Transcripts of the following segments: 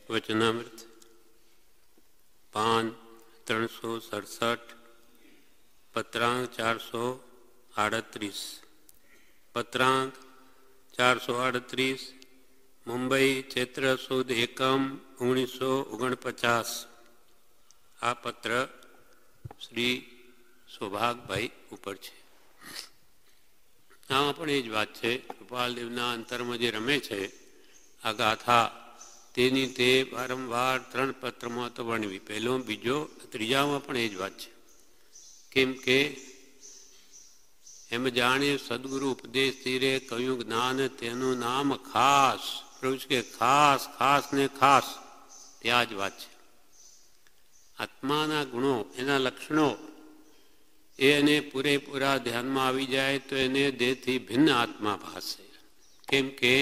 વચનામૃત પાન 367 પત્રાંક 438 પત્રાંક 438 મુંબઈ ચૈત્ર સુદ એકમ 1949. આ પત્ર શ્રી સૌભાગભાઈ ઉપર છે. આમાં પણ એ જ વાત છે. કૃપાલદેવના અંતરમાં જે રમે છે આ ગાથા, તેની તે વારંવાર 3 પત્રમાં તો વર્ણવી. પહેલો, બીજો, ત્રીજામાં પણ એ જ વાત છે. કેમ કે એમ જાણે સદગુરુ ઉપદેશ તીરે કહ્યું જ્ઞાન તેનું નામ ખાસ. પ્રભુ કે ખાસ ખાસ ને ખાસ, ત્યાં જ વાત છે. આત્માના ગુણો, એના લક્ષણો એને પૂરેપૂરા ધ્યાનમાં આવી જાય તો એને દેહથી ભિન્ન આત્મા ભાસે. કેમ કે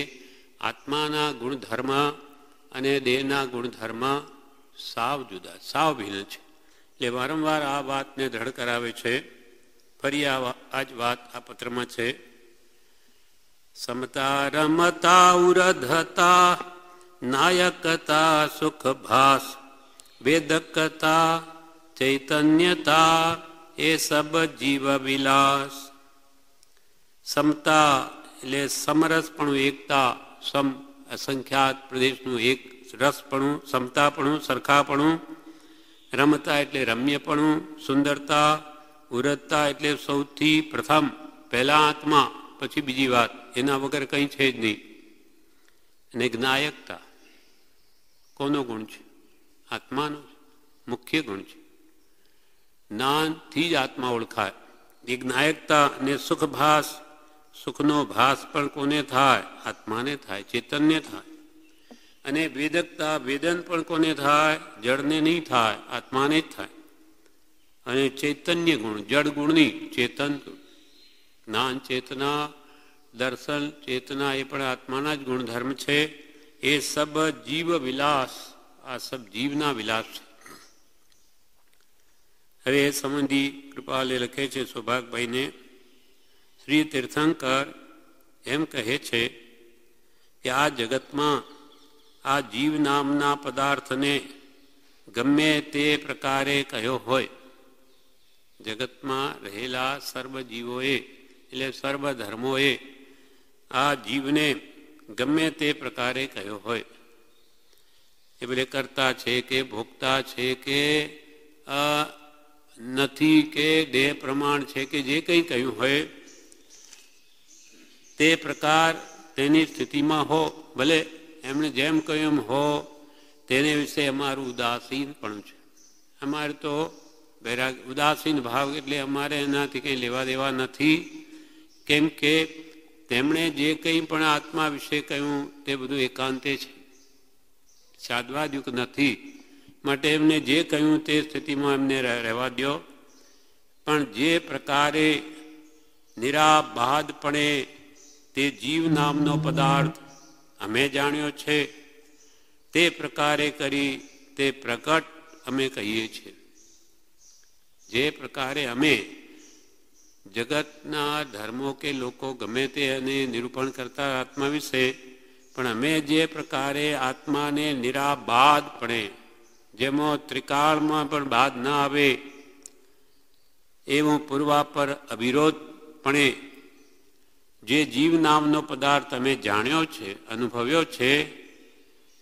આત્માના ગુણધર્મ અને દેહના ગુણધર્મ સાવ જુદા, સાવ ભિન્ન છે. એટલે વારંવાર આ વાતને દ્રઢ કરાવે છે. ફરી આ જ વાત આ પત્રમાં છે. સમતા રમતા ઉરધતા નાયકતા સુખભાસ વેદકતા ચૈતન્યતા એ સબ જીવ વિલાસ. સમતા એટલે સમરસપણું, એકતા, સમ અસંખ્યાત પ્રદેશનું એક રસપણું, સમતાપણું, સરખાપણું. રમતા એટલે રમ્યપણું, સુંદરતા. ઉરતતા એટલે સૌથી પ્રથમ, પહેલા આત્મા પછી બીજી વાત, એના વગર કંઈ છે જ નહીં. અને જ્ઞાયકતા કોનો ગુણ છે? આત્માનો મુખ્ય ગુણ છે. જ્ઞાનથી જ આત્મા ઓળખાય. એ જ્ઞાયકતા. અને સુખભાસ, સુખનો ભાસ પણ કોને થાય? આત્માને થાય, ચેતનને થાય. અને વેદકતા, વેદન પણ કોને થાય? જળને નહીં થાય, આત્માને જ થાય. અને ચૈતન્ય ગુણ, જળ ગુણની ચેતન. જ્ઞાન ચેતના, દર્શન ચેતના એ પણ આત્માના જ ગુણધર્મ છે. એ સબ જીવ વિલાસ, આ સબ જીવના વિલાસ છે. હવે એ સંબંધી કૃપાલે લખે છે સૌભાગભાઈને, શ્રી તીર્થંકર એમ કહે છે કે આ જગતમાં આ જીવ નામના પદાર્થને ગમે તે પ્રકારે કહ્યો હોય, જગતમાં રહેલા સર્વ જીવોએ એટલે સર્વ ધર્મોએ આ જીવને ગમે તે પ્રકારે કહ્યો હોય, એ બધે કરતા છે કે ભોગતા છે કે નથી કે દેહ પ્રમાણ છે કે જે કંઈ કહ્યું હોય તે પ્રકાર તેની સ્થિતિમાં હો, ભલે એમણે જેમ કહ્યું એમ હો, તેને વિશે અમારું ઉદાસીન પણ છે. અમારે તો ઉદાસીન ભાવ એટલે અમારે એનાથી કંઈ લેવા દેવા નથી. કેમ કે તેમણે જે કંઈ પણ આત્મા વિશે કહ્યું તે બધું એકાંતે છે, સાદવાદયુક્ત નથી. માટે એમને જે કહ્યું તે સ્થિતિમાં એમને રહેવા દો. પણ જે પ્રકારે નિરાબાધપણે તે જીવ નામનો પદાર્થ અમે જાણ્યો છે તે પ્રકારે કરી તે પ્રગટ અમે કહીએ છીએ. જે પ્રકારે અમે જગતના ધર્મો કે લોકો ગમે તે અને નિરૂપણ કરતા આત્મા વિશે, પણ અમે જે પ્રકારે આત્માને નિરાબાધપણે, જેમાં ત્રિકાળમાં પણ બાદ ન આવે એવું પૂર્વાપર અવિરોધપણે જે જીવ નામનો પદાર્થ અમે જાણ્યો છે, અનુભવ્યો છે,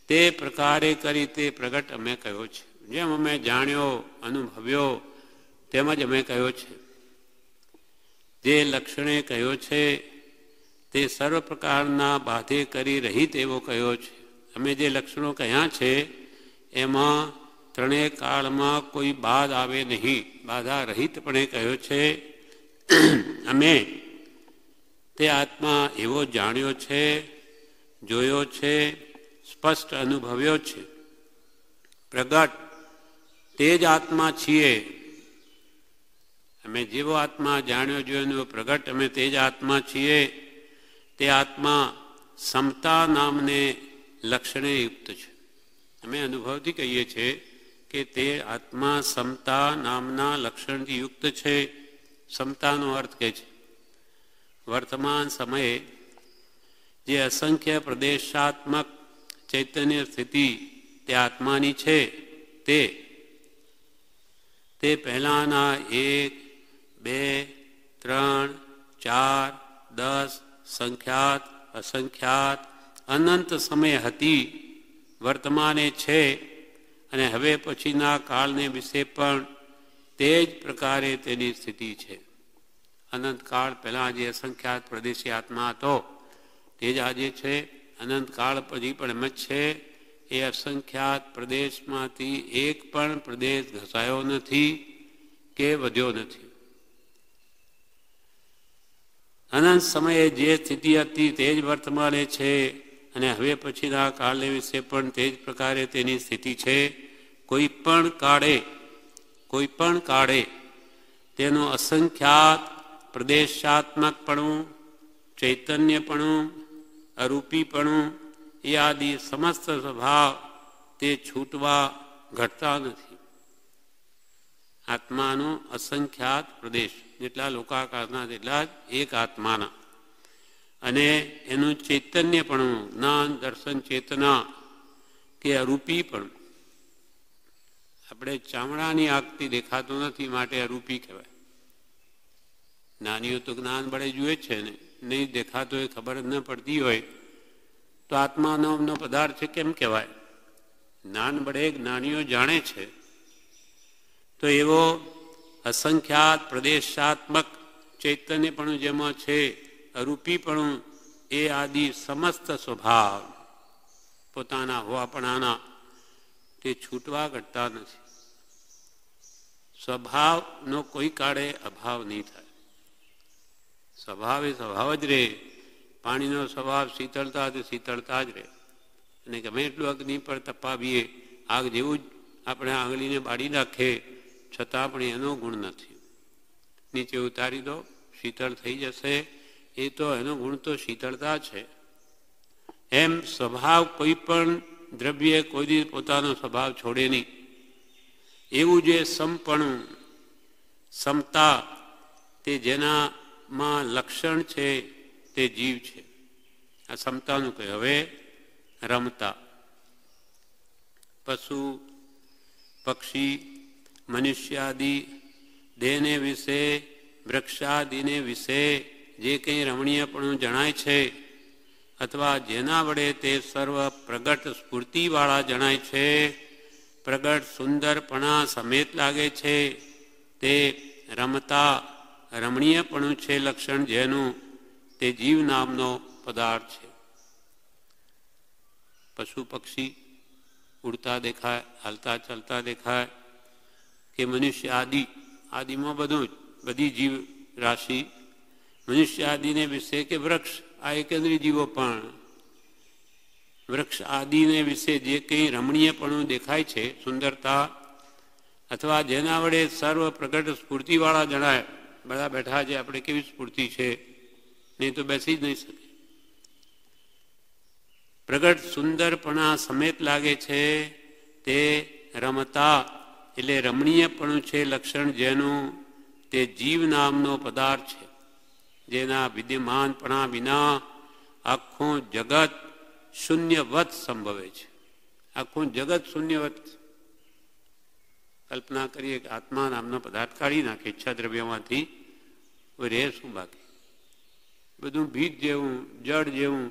તે પ્રકારે કરી તે પ્રગટ અમે કહ્યો છે. જેમ અમે જાણ્યો, અનુભવ્યો તેમજ અમે કહ્યો છે. જે લક્ષણે કહ્યો છે તે સર્વ પ્રકારના બાધે કરી રહિત એવો કહ્યો છે. અમે જે લક્ષણો કહ્યા છે એમાં ત્રણેય કાળમાં કોઈ બાધ આવે નહીં, બાધા રહિતપણે કહ્યો છે. અમે તે આત્મા એવો જાણ્યો છે, જોયો છે, સ્પષ્ટ અનુભવ્યો છે. પ્રગટ તે જ આત્મા છીએ. અમે જેવો આત્મા જાણ્યો જોયો પ્રગટ અમે તે જ આત્મા છીએ. તે આત્મા સમતા નામને લક્ષણે યુક્ત છે. અમે અનુભવથી કહીએ છીએ કે તે આત્મા સમતા નામના લક્ષણથી યુક્ત છે. સમતાનો અર્થ કહે છે વર્તમાન સમયે જે અસંખ્ય પ્રદેશાત્મક ચૈતન્ય સ્થિતિ તે આત્માની છે તે પહેલાંના 1, 2, 3, 4, 10 સંખ્યાત અસંખ્યાત અનંત સમય હતી, વર્તમાને છે અને હવે પછીના કાળને વિશે પણ તે જ પ્રકારે તેની સ્થિતિ છે. અનંતકાળ પહેલાં જે અસંખ્યાત પ્રદેશી આત્મા હતો તે જ આજે છે. અનંતકાળ પછી પણ એમ જ છે. એ અસંખ્યાત પ્રદેશમાંથી એક પણ પ્રદેશ ઘસાયો નથી કે વધ્યો નથી. અનંત સમયે જે સ્થિતિ હતી તે જ વર્તમાને છે અને હવે પછીના કાળને વિશે પણ તે જ પ્રકારે તેની સ્થિતિ છે. કોઈ પણ કાળે તેનું અસંખ્યાત પ્રદેશાત્મકપણું, ચૈતન્યપણું, અરૂપીપણું એ આદિ સમસ્ત સ્વભાવ તે છૂટવા ઘટતા નથી. આત્માનો અસંખ્યાત પ્રદેશ, જેટલા લોકાકાશના તેટલા જ એક આત્માના, અને એનું ચૈતન્યપણું, જ્ઞાન દર્શન ચેતના કે અરૂપીપણું. આપણે ચામડાની આગથી દેખાતું નથી માટે અરૂપી કહેવાય. જ્ઞાનીઓ તો જ્ઞાન બળે જુએ છે ને, નહીં દેખાતો એ ખબર જ ન પડતી હોય તો આત્માનો પદાર્થ છે કેમ કહેવાય? જ્ઞાન બળે જ્ઞાનીઓ જાણે છે. તો એવો અસંખ્યાત પ્રદેશાત્મક ચૈતન્યપણું જેમાં છે, અરૂપીપણું, એ આદિ સમસ્ત સ્વભાવ પોતાના હોવાપણાના તે છૂટવા ઘટતા નથી. સ્વભાવનો કોઈ કાળે અભાવ નહીં થાય. સ્વભાવ એ સ્વભાવ જ રહે. પાણીનો સ્વભાવ શીતળતા તે શીતળતા જ રહે. અને ગમે એટલું અગ્નિ પર તપાવીએ, આગ જેવું જ આપણે આંગળીને બાળી નાખે છતાં પણ એનો ગુણ નથી. નીચે ઉતારી દો, શીતળ થઈ જશે. એ તો એનો ગુણ તો શીતળતા છે. એમ સ્વભાવ કોઈ પણ દ્રવ્ય કોઈ દિવસ પોતાનો સ્વભાવ છોડે નહીં. એવું જે સમપણું, સમતા, તે જેનામાં લક્ષણ છે તે જીવ છે. આ સમતાનું કહે. હવે રમતા પશુ પક્ષી મનુષ્યાદિ દેહને વિશે, વૃક્ષાદિને વિશે જે કંઈ રમણીયપણું જણાય છે અથવા જેના વડે તે સર્વ પ્રગટ સ્ફૂર્તિવાળા જણાય છે, પ્રગટ સુંદરપણા સમેત લાગે છે, તે રમતા રમણીયપણું છે લક્ષણ જેનું, તે જીવ નામનો પદાર્થ છે. પશુ પક્ષી ઉડતા દેખાય, હાલતા ચાલતા દેખાય, કે મનુષ્ય આદિમાં બધું જ, બધી જીવ રાશિ મનુષ્ય આદિને વિશે, કે વૃક્ષ આ એકેન્દ્રીય જીવો પણ વૃક્ષ આદિને વિશે જે કંઈ રમણીયપણું દેખાય છે, સુંદરતા, અથવા જેના વડે સર્વ પ્રગટ સ્ફૂર્તિવાળા જણાય. બધા બેઠા છે, આપણે કેવી સ્ફૂર્તિ છે, નહીં તો બેસી જ નહીં શકે. પ્રગટ સુંદરપણા સમેત લાગે છે, તે રમતા એટલે રમણીયપણું છે લક્ષણ જેનું, તે જીવ નામનો પદાર્થ છે. જેના વિદ્યમાનપણા વિના આખું જગત શૂન્યવત સંભવે છે. આખું જગત શૂન્યવત. કલ્પના કરીએ કે આત્મા નામનો પદાર્થ કાઢી નાખે ઈચ્છા દ્રવ્યમાંથી, રહે શું બાકી? બધું ભીત જેવું, જળ જેવું,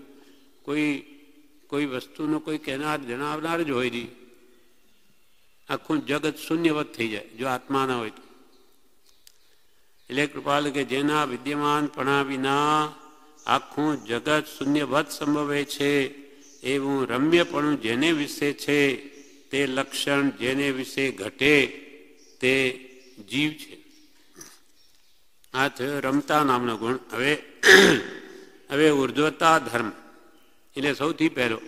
કોઈ વસ્તુનો કોઈ કહેનાર જણાવનાર જ હોય નહીં. આખું જગત શૂન્યવત થઈ જાય જો આત્મા ના હોય તો. એટલે કૃપાલ કે જેના વિદ્યમાનપણા વિના આખું જગત શૂન્યવત સંભવે છે, એવું રમ્યપણું જેને વિશે છે, તે લક્ષણ જેને વિશે ઘટે તે જીવ છે. આ થયો રમતા નામનો ગુણ. હવે ઉર્ધ્વતા ધર્મ એટલે સૌથી પહેલો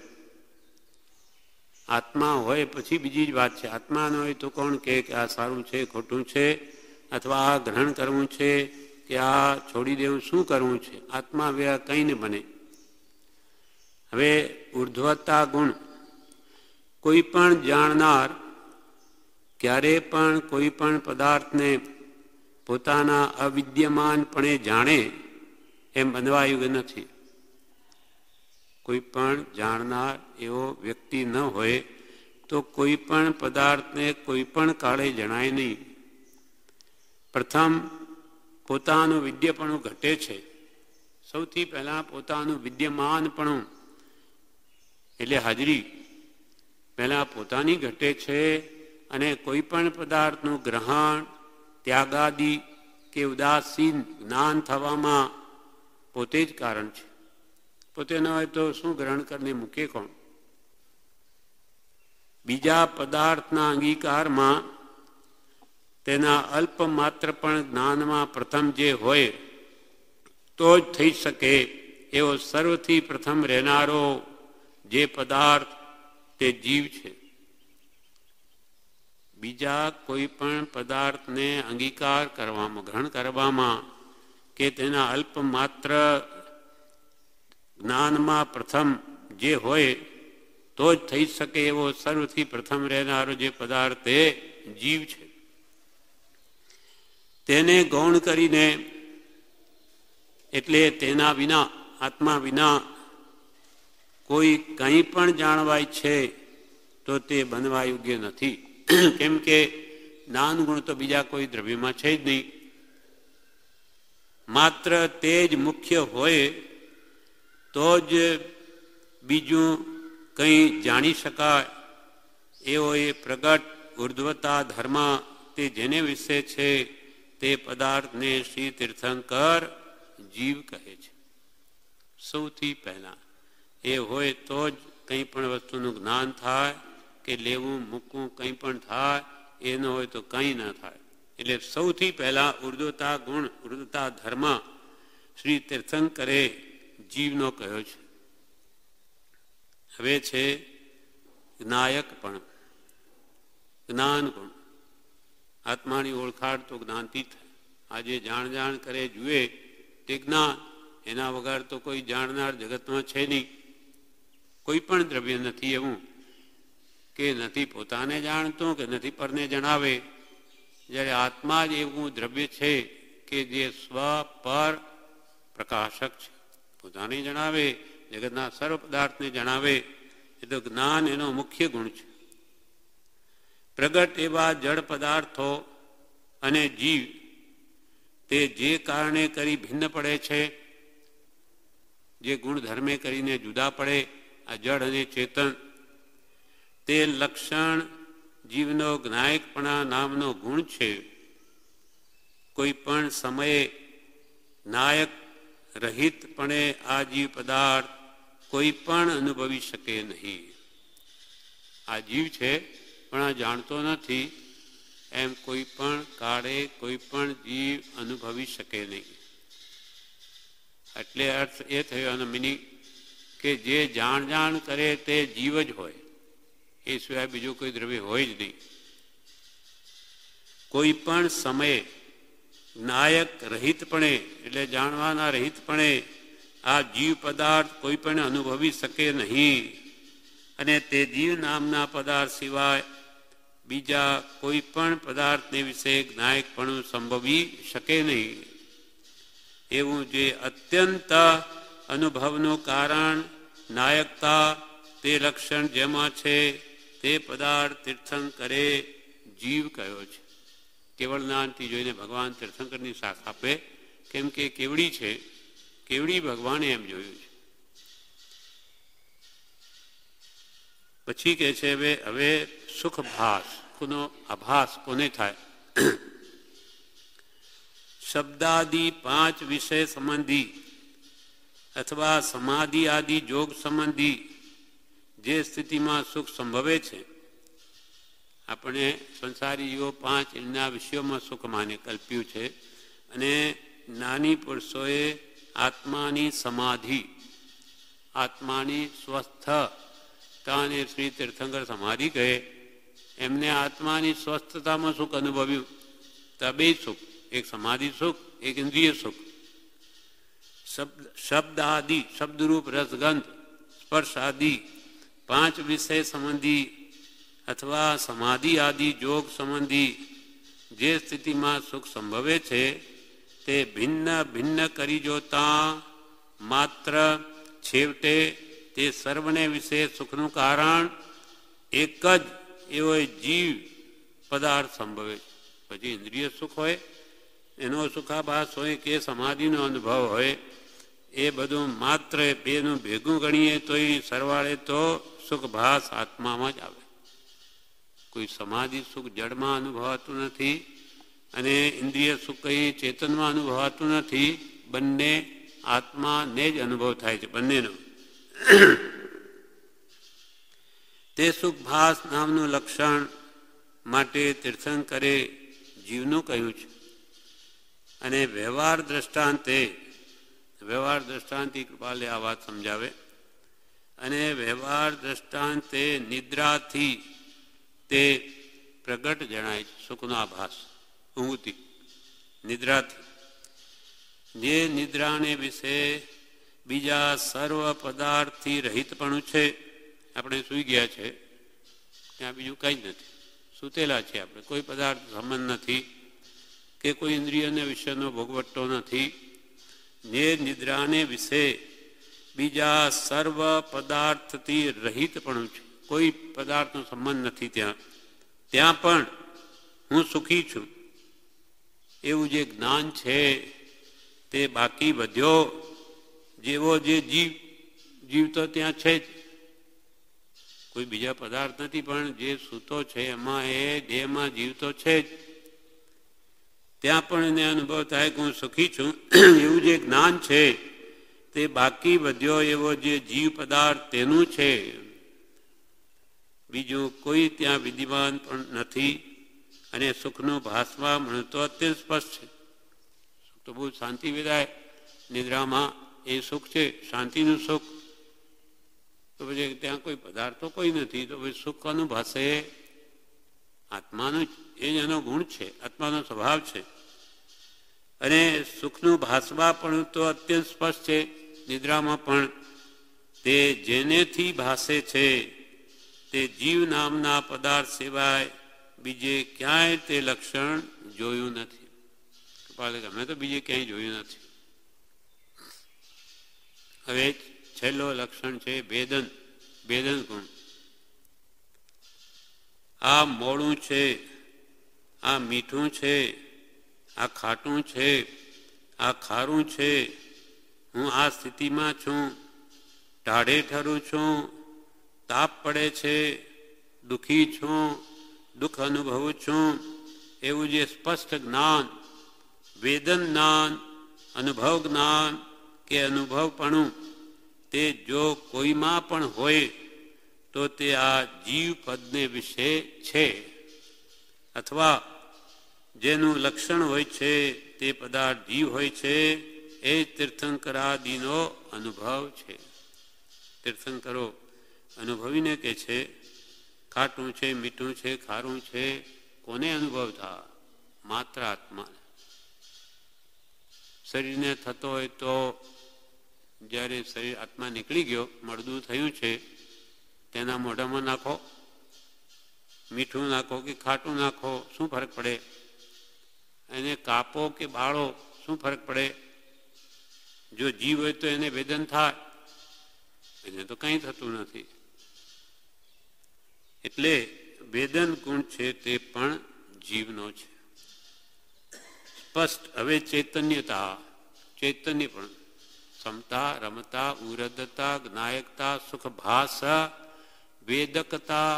આત્મા હોય પછી બીજી જ વાત છે. આત્મા ન હોય તો કોણ કે આ સારું છે ખોટું છે, અથવા આ ગ્રહણ કરવું છે કે આ છોડી દેવું, શું કરવું છે? આત્મા વ્યય કંઈ ન બને. હવે ઉર્ધ્વતા ગુણ, કોઈ પણ જાણનાર ક્યારે પણ કોઈ પણ પદાર્થને પોતાના અવિદ્યમાનપણે જાણે એમ બનવા યોગ્ય નથી. કોઈ પણ જાણનાર એવો વ્યક્તિ ન હોય તો કોઈ પણ પદાર્થને કોઈ પણ કાળે જણાય નહીં. પ્રથમ પોતાનું વિદ્યપણું ઘટે છે. સૌથી પહેલાં પોતાનું વિદ્યમાનપણું એટલે હાજરી પહેલાં પોતાની ઘટે છે અને કોઈ પણ પદાર્થનું ગ્રહણ, ત્યાગાદી કે ઉદાસીન જ્ઞાન થવામાં પોતે જ કારણ છે. પોતે ન હોય તો શું ગ્રહણ કરીને મૂકે કોણ? બીજા પદાર્થના અંગીકારમાં તેના અલ્પ માત્ર પણ જ્ઞાનમાં પ્રથમ જે હોય તો જ થઈ શકે એવો સર્વથી પ્રથમ રહેનારો જે પદાર્થ તે જીવ છે. બીજા કોઈ પણ પદાર્થને અંગીકાર કરવામાં, ગ્રહણ કરવામાં કે તેના અલ્પ માત્ર જ્ઞાનમાં પ્રથમ જે હોય તો જ થઈ શકે એવો સર્વથી પ્રથમ રહેનારો જે પદાર્થ તે જીવ છે. તેને ગૌણ કરીને એટલે તેના વિના, આત્મા વિના કોઈ કંઈ પણ જાણવાય છે તો તે બનવા યોગ્ય નથી. કેમ કે જ્ઞાન ગુણ તો બીજા કોઈ દ્રવ્યમાં છે જ નહીં. માત્ર તે જ મુખ્ય હોય તો જ બીજું કંઈ જાણી શકાય એવો એ પ્રગટ ઉર્ધ્વતા ધર્મ તે જેને વિશે છે તે પદાર્થને શ્રી તીર્થંકર જીવ કહે છે. સૌથી પહેલાં એ હોય તો જ કંઈ પણ વસ્તુનું જ્ઞાન થાય કે લેવું મૂકવું કંઈ પણ થાય, એ ન હોય તો કંઈ ન થાય. એટલે સૌથી પહેલાં ઉર્ધ્વતા ગુણ, ઉર્ધ્વતા ધર્મ શ્રી તીર્થંકરે જીવનો કહ્યો છે. હવે છે જ્ઞાયક પણ, જ્ઞાન ગુણ. આત્માની ઓળખાણ તો જ્ઞાનથી થાય. આજે જાણ કરે જુએ તે જ્ઞાન. એના વગર તો કોઈ જાણનાર જગતમાં છે નહીં. કોઈ પણ દ્રવ્ય નથી એવું કે નથી પોતાને જાણતું કે નથી પરને જણાવે. જ્યારે આત્મા જ એવું દ્રવ્ય છે કે જે સ્વ પર પ્રકાશક છે, પોતાને જણાવે, જગતના સર્વ પદાર્થને જણાવે. એ તો જ્ઞાન એનો મુખ્ય ગુણ છે. પ્રગટ એવા જળ પદાર્થો અને જીવ તે જે કારણે કરી ભિન્ન પડે છે, જે ગુણધર્મે કરીને જુદા પડે, આ જળ અને ચેતન, તે લક્ષણ જીવનો જ્ઞાયકપણા નામનો ગુણ છે. કોઈ પણ સમયે નાયક રહિતપણે આ જીવ પદાર્થ કોઈ પણ અનુભવી શકે નહીં. આ જીવ છે પણ આ જાણતો નથી એમ કોઈ પણ કાળે કોઈ પણ જીવ અનુભવી શકે નહીં. એટલે અર્થ એ થયો આનો મિનિંગ કે જે જાણ કરે તે જીવ જ હોય, એ સિવાય બીજું કોઈ દ્રવ્ય હોય જ નહીં. કોઈ પણ સમયે નાયક રહિતપણે એટલે જાણવાના રહિતપણે આ જીવ પદાર્થ કોઈ પણ અનુભવી શકે નહીં. અને તે જીવ નામના પદાર્થ સિવાય બીજા કોઈ પણ પદાર્થને વિશે જ્ઞાયકપણું સંભવી શકે નહીં. એવું જે અત્યંત અનુભવનું કારણ નાયકતા તે લક્ષણ જેમાં છે તે પદાર્થ તીર્થંકરે જીવ કહ્યો છે. કેવળ જ્ઞાનથી જોઈને ભગવાન તીર્થંકરની સાથ આપે, કેમ કે કેવડી છે, કેવડી ભગવાને એમ જોયું છે. પછી કહે છે હવે સુખ ભાસ, સુખનો આભાસ કોને થાય? શબ્દાદિ 5 વિષય સંબંધી અથવા સમાધિ આદિ જોગ સંબંધી જે સ્થિતિમાં સુખ સંભવે છે, આપણે સંસારી જીવો 5 એના વિષયોમાં સુખ માને કલ્પ્યું છે. અને જ્ઞાની પુરુષોએ આત્માની સમાધિ, આત્માની સ્વસ્થતાને શ્રી તીર્થંકર સમાધિ કહે. એમને આત્માની સ્વસ્થતામાં સુખ અનુભવ્યું. તો બે સુખ, એક સમાધિ સુખ, એક ઇન્દ્રિય સુખ. શબ્દ આદિ, શબ્દરૂપ રસગંધ સ્પર્શ આદિ 5 વિષય સંબંધી અથવા સમાધિ આદિ જોગ સંબંધી જે સ્થિતિમાં સુખ સંભવે છે તે ભિન્ન ભિન્ન કરી જોતા માત્ર છેવટે તે સર્વને વિશે સુખનું કારણ એક જ એવો જીવ પદાર્થ સંભવે છે. પછી ઇન્દ્રિય સુખ હોય, એનો સુખાભાસ હોય કે સમાધિનો અનુભવ હોય, એ બધું માત્ર બેનું ભેગું ગણીએ તો એ સરવાળે તો સુખભાસ આત્મામાં જ આવે. કોઈ સમાધિ સુખ જડમાં અનુભવાતું નથી અને ઇન્દ્રિય સુખ કઈ ચેતનમાં અનુભવાતું નથી. બંને આત્માને જ અનુભવ થાય છે, બંનેનો. તે સુખભાસ નામનું લક્ષણ માટે તીર્થંકરે જીવનું કહ્યું છે. અને વ્યવહાર દ્રષ્ટાંતિ કૃપાલે આ વાત સમજાવે. અને વ્યવહાર દ્રષ્ટાંતે નિદ્રાથી તે પ્રગટ જણાય છે. સુખનો આભાસ ઊંઘથી, નિદ્રાથી. જે નિદ્રાને વિશે બીજા સર્વ પદાર્થથી રહિતપણું છે. આપણે સૂઈ ગયા છે, ત્યાં બીજું કંઈ જ નથી. સૂતેલા છે આપણે, કોઈ પદાર્થ સંબંધ નથી કે કોઈ ઇન્દ્રિયને વિષયનો ભોગવટો નથી. જે નિદ્રાને વિશે બીજા સર્વ પદાર્થથી રહિતપણું છે, કોઈ પદાર્થનો સંબંધ નથી, ત્યાં પણ હું સુખી છું એવું જે જ્ઞાન છે તે બાકી વધ્યો જેવો જે જીવ તો ત્યાં છે જ. કોઈ બીજા પદાર્થ નથી, પણ જે સૂતો છે એમાં એ દેહમાં જીવ તો છે જ. ત્યાં પણ એને અનુભવ થાય કે હું સુખી છું એવું જે જ્ઞાન છે તે બાકી વધ્યો એવો જે જીવ પદાર્થ તેનું છે. બીજું કોઈ ત્યાં વિદ્યમાન પણ નથી. અને સુખનું ભાસમાં મળતો અત્યંત સ્પષ્ટ છે. સુખ તો બહુ શાંતિ વિદાય નિદ્રામાં એ સુખ છે, શાંતિનું સુખ. તો પછી ત્યાં કોઈ પદાર્થો કોઈ નથી, તો પછી સુખ કોનું ભાસે? આત્માનું જ. એ જ એનો ગુણ છે, આત્માનો સ્વભાવ છે. અને સુખનું ભાસવા પણ તો અત્યંત સ્પષ્ટ છે નિદ્રામાં પણ. તે જેનેથી ભાસે છે તે જીવ નામના પદાર્થ સિવાય બીજે ક્યાંય તે લક્ષણ જોયું નથી. અમે તો બીજે ક્યાંય જોયું નથી. હવે છેલ્લો લક્ષણ છે ભેદન ગુણ. આ મોડું છે, આ મીઠું છે, આ ખાટું છે, આ ખારું છે. હું આ સ્થિતિમાં છું, ટાઢે ઠરું છું, તાપ પડે છે, દુઃખી છું, દુઃખ અનુભવું છું એવું જે સ્પષ્ટ જ્ઞાન, વેદન જ્ઞાન, અનુભવ જ્ઞાન કે અનુભવપણું તે જો કોઈમાં પણ હોય તો તે આ જીવ પદને વિશે છે. અથવા જેનું લક્ષણ હોય છે તે પદાર્થ જીવ હોય છે. એ તીર્થંકરાદિનો અનુભવ છે. તીર્થંકરો અનુભવીને કે છે ખાટું છે, મીઠું છે, ખારું છે. કોને અનુભવ થા? માત્ર આત્મા. શરીરને થતો હોય તો જ્યારે શરીર આત્મા નીકળી ગયો, મળદું થયું છે, તેના મોઢામાં નાખો, મીઠું નાખો કે ખાટું નાખો, શું ફરક પડે? એને કાપો કે બાળો, શું ફરક પડે? જો જીવ હોય તો એને વેદન થાય, એને તો કંઈ થતું નથી. એટલે વેદન ગુણ છે તે પણ જીવનો છે. સ્પષ્ટ. હવે ચૈતન્ય પણ સમતા, રમતા, ઉરદતા, જ્ઞાયકતા, સુખભાસ, વેદકતા,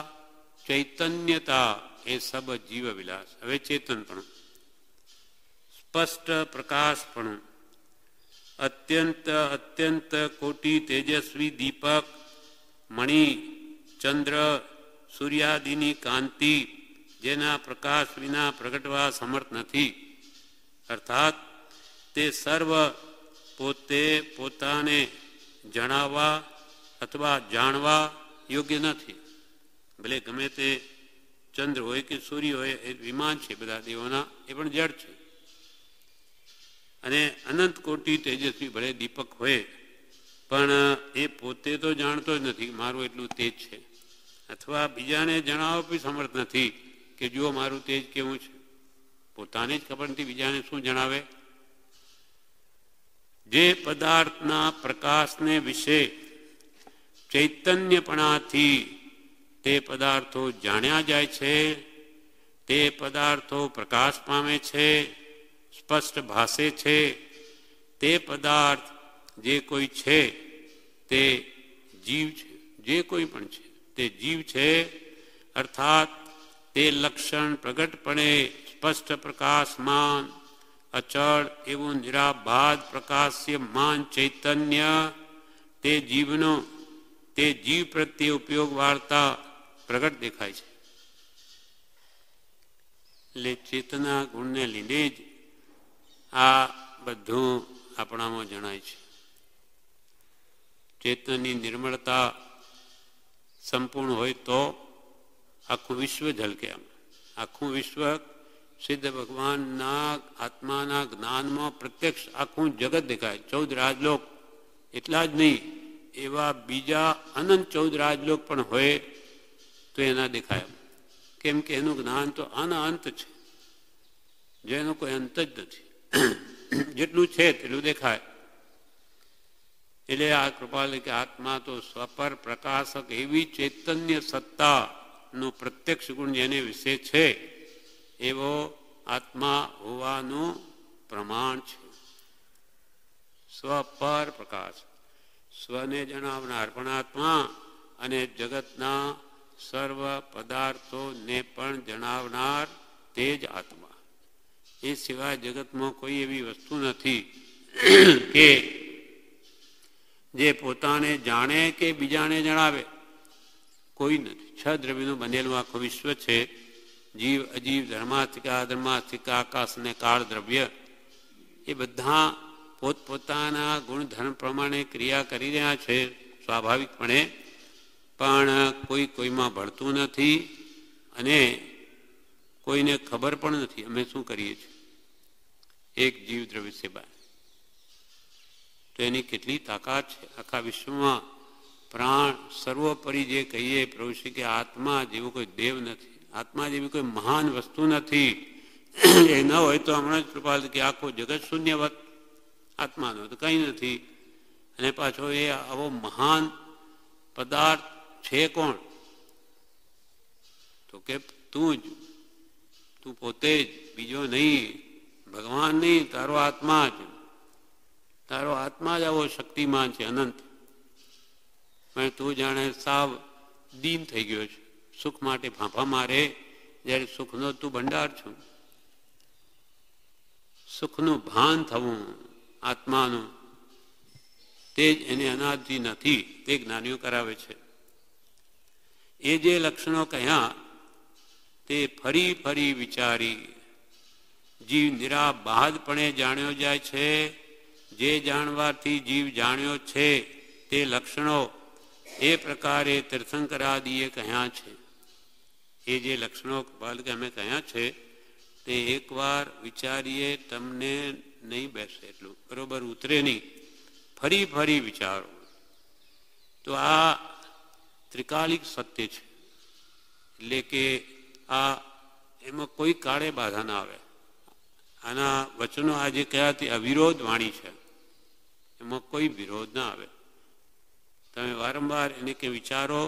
ચૈતન્યતા એ સબ જીવ વિલાસ. હવે ચેતન પણ સ્પષ્ટ પ્રકાશપણું, અત્યંત કોટી તેજસ્વી દીપક, મણિ, ચંદ્ર, સૂર્યાદિની કાંતિ જેના પ્રકાશ વિના પ્રગટવા સમર્થ નથી. અર્થાત તે સર્વ પોતાને જણાવવા અથવા જાણવા યોગ્ય નથી. ભલે ગમે તે ચંદ્ર હોય કે સૂર્ય હોય, એ વિમાન છે બધા દેવોના, એ પણ જડ છે. અને અનંત કોટી તેજસ્વી ભલે દીપક હોય, પણ એ પોતે તો જાણતો જ નથી મારું એટલું તેજ છે. અથવા બીજાને જણાવવા પણ સમર્થ નથી કે જુઓ મારું તેજ કેવું છે. પોતાને જ ખબર નથી, બીજાને શું જણાવે? જે પદાર્થના પ્રકાશને વિશે ચૈતન્યપણાથી તે પદાર્થો જાણ્યા જાય છે, તે પદાર્થો પ્રકાશ પામે છે, સ્પષ્ટ ભાસે છે. તે પદાર્થ જે કોઈ છે તે જીવ છે, જે કોઈ પણ છે તે જીવ છે. અર્થાત તે લક્ષણ પ્રગટપણે સ્પષ્ટ પ્રકાશમાન અચળ એવું નિરાબાધ પ્રકાશ્યમાન ચૈતન્ય તે જીવનો તે જીવ પ્રત્યે ઉપયોગ વાળતા પ્રગટ દેખાય છે. એટલે ચેતના ગુણને લીધે જ આ બધું આપણામાં જણાય છે. ચેતનની નિર્મળતા સંપૂર્ણ હોય તો આખું વિશ્વ ઝલકે. આખું વિશ્વ સિદ્ધ ભગવાનના આત્માના જ્ઞાનમાં પ્રત્યક્ષ આખું જગત દેખાય. 14 રાજલોક એટલા જ નહીં, એવા બીજા અનંત 14 રાજલોક પણ હોય તો એના દેખાય. કેમ કે એનું જ્ઞાન તો અનંત છે, જેનો કોઈ અંત જ નથી. જેટલું છે તેટલું દેખાય. એટલે આ કૃપાલ કે આત્મા તો સ્વપર પ્રકાશક એવી ચૈતન્ય સત્તાનો પ્રત્યક્ષ ગુણ જેને વિશે છે એવો આત્મા હોવાનું પ્રમાણ છે. સ્વપર પ્રકાશ, સ્વને જણાવનાર પણ આત્મા અને જગતના સર્વ પદાર્થોને પણ જણાવનાર તે જ આત્મા. એ સિવાય જગતમાં કોઈ એવી વસ્તુ નથી કે જે પોતાને જાણે કે બીજાને જણાવે. કોઈ નથી. 6 દ્રવ્યનું બનેલું આખું વિશ્વ છે. જીવ, અજીવ, ધર્માસ્તિકા, અધર્માસ્તિકા, આકાશ અને કાળ દ્રવ્ય એ બધા પોતપોતાના ગુણધર્મ પ્રમાણે ક્રિયા કરી રહ્યા છે સ્વાભાવિકપણે, પણ કોઈ કોઈમાં ભળતું નથી અને કોઈને ખબર પણ નથી અમે શું કરીએ છીએ. એક જીવ દ્રવ્ય સિવાય તો એની કેટલી તાકાત છે. આખા વિશ્વમાં પ્રાણ સર્વોપરી જે કહીએ પ્રભુ શ્રી કે આત્મા જેવું કોઈ દેવ નથી, આત્મા જેવી કોઈ મહાન વસ્તુ નથી. એ ન હોય તો હમણાં જ કૃપાલ કે આખું જગત શૂન્યવત, આત્માનો તો કંઈ નથી. અને પાછો એ આવો મહાન પદાર્થ છે કોણ? તો કે તું જ, તું પોતે જ, બીજો નહીં, ભગવાન નહીં, તારો આત્મા જ. તારો આત્મા જ આવો શક્તિમાન છે, અનંત. પણ તું જાણે સાવ દીન થઈ ગયો છે, સુખ માટે ફાંફા મારે, જ્યારે સુખનો તું ભંડાર છું. સુખનું ભાન થવું આત્માનું, તે જ એને અનાદિ નથી, તે જ્ઞાનીઓ કરાવે છે. એ જે લક્ષણો કહ્યા તે ફરી ફરી વિચારી જીવ નિરાબાધપણે જાણ્યો જાય છે. જે જાણવાથી જીવ જાણ્યો છે તે લક્ષણો એ પ્રકારે તીર્થંકરાદિએ કહ્યા છે. એ જે લક્ષણો બાલકે અમે કહ્યા છે તે એકવાર વિચારીએ તમને નહીં બેસે, એટલું બરોબર ઉતરે નહીં. ફરી ફરી વિચારો તો આ ત્રિકાલિક સત્ય છે. એટલે કે આ એમાં કોઈ કાળે બાધા ના આવે. આના વચનો આજે કયા તે અવિરોધ વાણી છે, એમાં કોઈ વિરોધ ના આવે. તમે વારંવાર એને કે વિચારો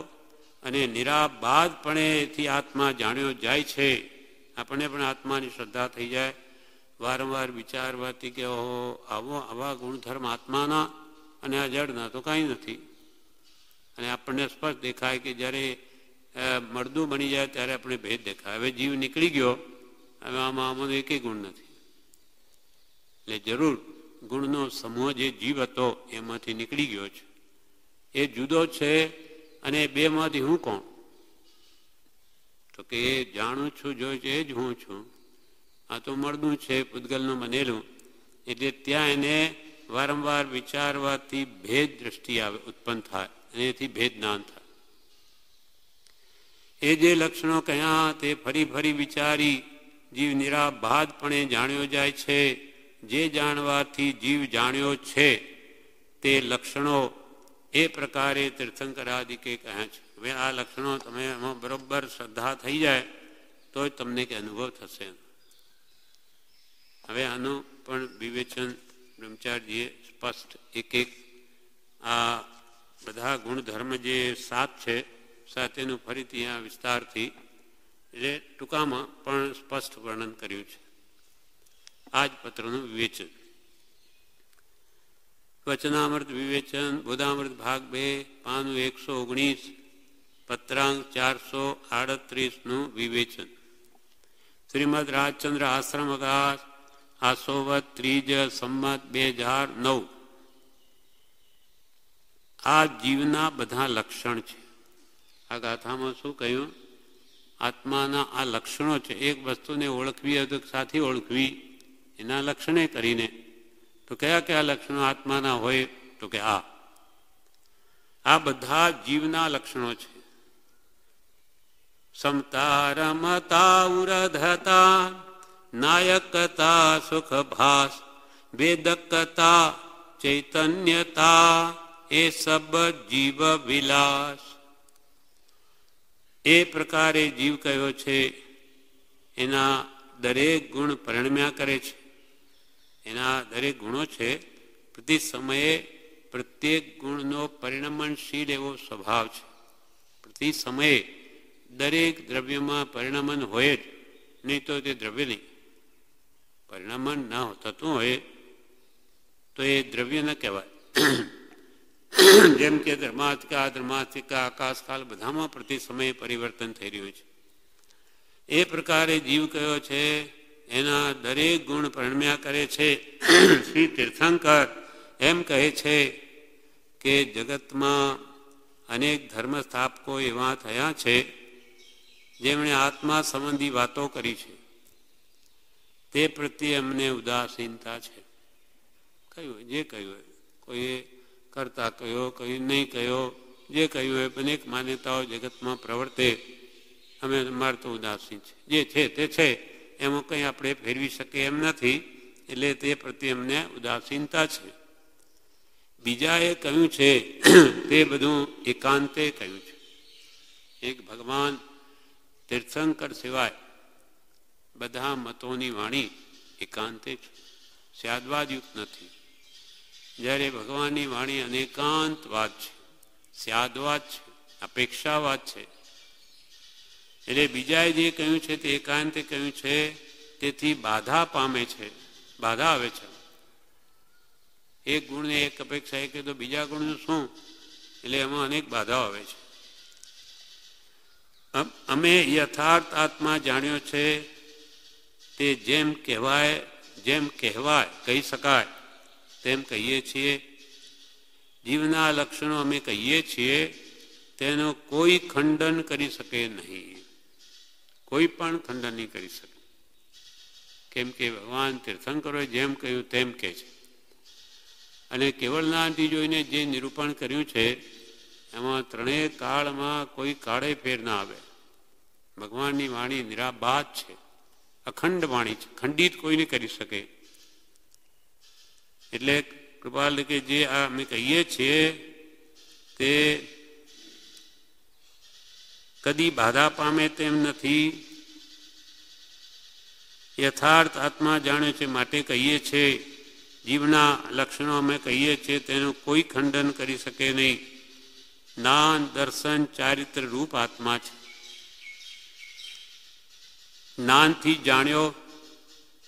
અને નિરાબાધપણેથી આત્મા જાણ્યો જાય છે. આપણને પણ આત્માની શ્રદ્ધા થઈ જાય વારંવાર વિચારવાથી કે ઓહો આવા ગુણધર્મ આત્માના અને આ જડના તો કાંઈ નથી. અને આપણને સ્પષ્ટ દેખાય કે જ્યારે મળદું બની જાય ત્યારે આપણે ભેદ દેખાય. હવે જીવ નીકળી ગયો, હવે આમાં એકેય ગુણ નથી. એટલે જરૂર ગુણનો સમૂહ જે જીવ હતો એમાંથી નીકળી ગયો છે, એ જુદો છે. અને બેમાંથી હું કોણ? તો કે એ જાણું છું, જોયું છે, એ જ હું છું. આ તો મળદું છે, પૂતગલનું બનેલું. એટલે ત્યાં એને વારંવાર વિચારવાથી ભેદ દ્રષ્ટિ આવે, ઉત્પન્ન થાય, અને એથી ભેદ જ્ઞાન થાય. એ જે લક્ષણો કહ્યા તે ફરી ફરી વિચારી જીવ નિરાબાધપણે જાણ્યો જાય છે. જે જાણવાથી જીવ જાણ્યો છે તે લક્ષણો એ પ્રકારે તીર્થંકરાદિકે કહ્યા છે. હવે આ લક્ષણો તમે એમાં બરોબર શ્રદ્ધા થઈ જાય તો જ તમને કે અનુભવ થશે. હવે આનું પણ વિવેચન બ્રહ્મચારીજીએ સ્પષ્ટ એક એક આ બધા ગુણધર્મ જે 7 છે, સાથેનું ફરીથી આ વિસ્તારથી એટલે ટૂંકામાં પણ સ્પષ્ટ વર્ણન કર્યું છે. આ જ પત્રનું વિવેચન. વચનામૃત વિવેચન બોધામૃત ભાગ 2 પાનું 119 પત્રાંક 438નું વિવેચન. શ્રીમદ રાજચંદ્ર આશ્રમ અગાસ આસોવત ત્રીજ સંમત 2009. આ જીવના બધા લક્ષણ છે. આ ગાથામાં શું કહ્યું? આત્માના આ લક્ષણો છે. એક વસ્તુને ઓળખવી અદક સાથે ઓળખવી એના લક્ષણે કરીને તો કયા કયા લક્ષણો આત્માના હોય? તો કે આ બધા જીવના લક્ષણો છે. સમતા રમતા ઉરધતા નાયકતા સુખભાસ વેદકતા ચૈતન્યતા એ સબ જીવ વિલાસ. એ પ્રકારે જીવ કયો છે એના દરેક ગુણ પરિણમ્યા કરે છે. એના દરેક ગુણો છે પ્રતિ સમયે પ્રત્યેક ગુણનો પરિણમનશીલ એવો સ્વભાવ છે. પ્રતિ સમયે દરેક દ્રવ્યમાં પરિણમન હોય જ, નહીં તો તે દ્રવ્ય નહીં. પરિણમન ન થતું હોય તો એ દ્રવ્ય ન કહેવાય. જેમ કે ધર્માથિકા આકાશકાલ બધામાં પ્રતિ સમયે પરિવર્તન થઈ રહ્યું છે. એ પ્રકારે જીવ કયો છે એના દરેક ગુણ પરિણમ્યા કરે છે. શ્રી તીર્થંકર એમ કહે છે કે જગતમાં અનેક ધર્મ સ્થાપકો એવા થયા છે જેમણે આત્મા સંબંધી વાતો કરી છે. તે પ્રત્યે અમને ઉદાસીનતા છે. કહ્યું જે કહ્યું કોઈએ કરતા કહ્યો, કોઈ નહીં કહ્યો, જે કહ્યું એ અનેક માન્યતાઓ જગતમાં પ્રવર્તે. અમે અમારે તો ઉદાસીન છે. જે છે તે છે, એમાં કંઈ આપણે ફેરવી શકીએ એમ નથી. એટલે તે પ્રત્યે અમને ઉદાસીનતા છે. બીજાએ કહ્યું છે તે બધું એકાંતે કહ્યું છે. એક ભગવાન તીર્થંકર સિવાય બધા મતોની વાણી એકાંતે છે, સ્યાદવાદયુક્ત નથી. જ્યારે ભગવાનની વાણી અનેકાંતવાદ છે, સ્યાદવાદ છે, અપેક્ષાવાદ છે. એટલે બીજાએ જે કહ્યું છે તે એકાંતે કહ્યું છે. તેથી બાધા પામે છે, બાધા આવે છે. એક ગુણને એક અપેક્ષા એ કહે તો બીજા ગુણનું શું? એટલે એમાં અનેક બાધાઓ આવે છે. અમે યથાર્થ આત્મા જાણ્યો છે તે જેમ કહેવાય કહી શકાય તેમ કહીએ છીએ. જીવના લક્ષણો અમે કહીએ છીએ તેનો કોઈ ખંડન કરી શકે નહીં. કોઈ પણ ખંડન નહીં કરી શકે. કેમ કે ભગવાન તીર્થંકરોએ જેમ કહ્યું તેમ કહે છે. અને કેવળનાથી જોઈને જે નિરૂપણ કર્યું છે એમાં ત્રણેય કાળમાં કોઈ કાળે ફેર ના આવે. ભગવાનની વાણી નિરાબાદ છે, અખંડ વાણી છે, ખંડિત કોઈ નહીં કરી શકે. એટલે કૃપાલ કે જે આ અમે કહીએ છીએ તે કદી બાધા પામે તેમ નથી. યથાર્થ આત્મા જાણે છે માટે કહીએ છીએ. જીવના લક્ષણો અમે કહીએ છીએ તેનું કોઈ ખંડન કરી શકે નહીં. જ્ઞાન દર્શન ચારિત્ર રૂપ આત્મા છે. જ્ઞાનથી જાણ્યો,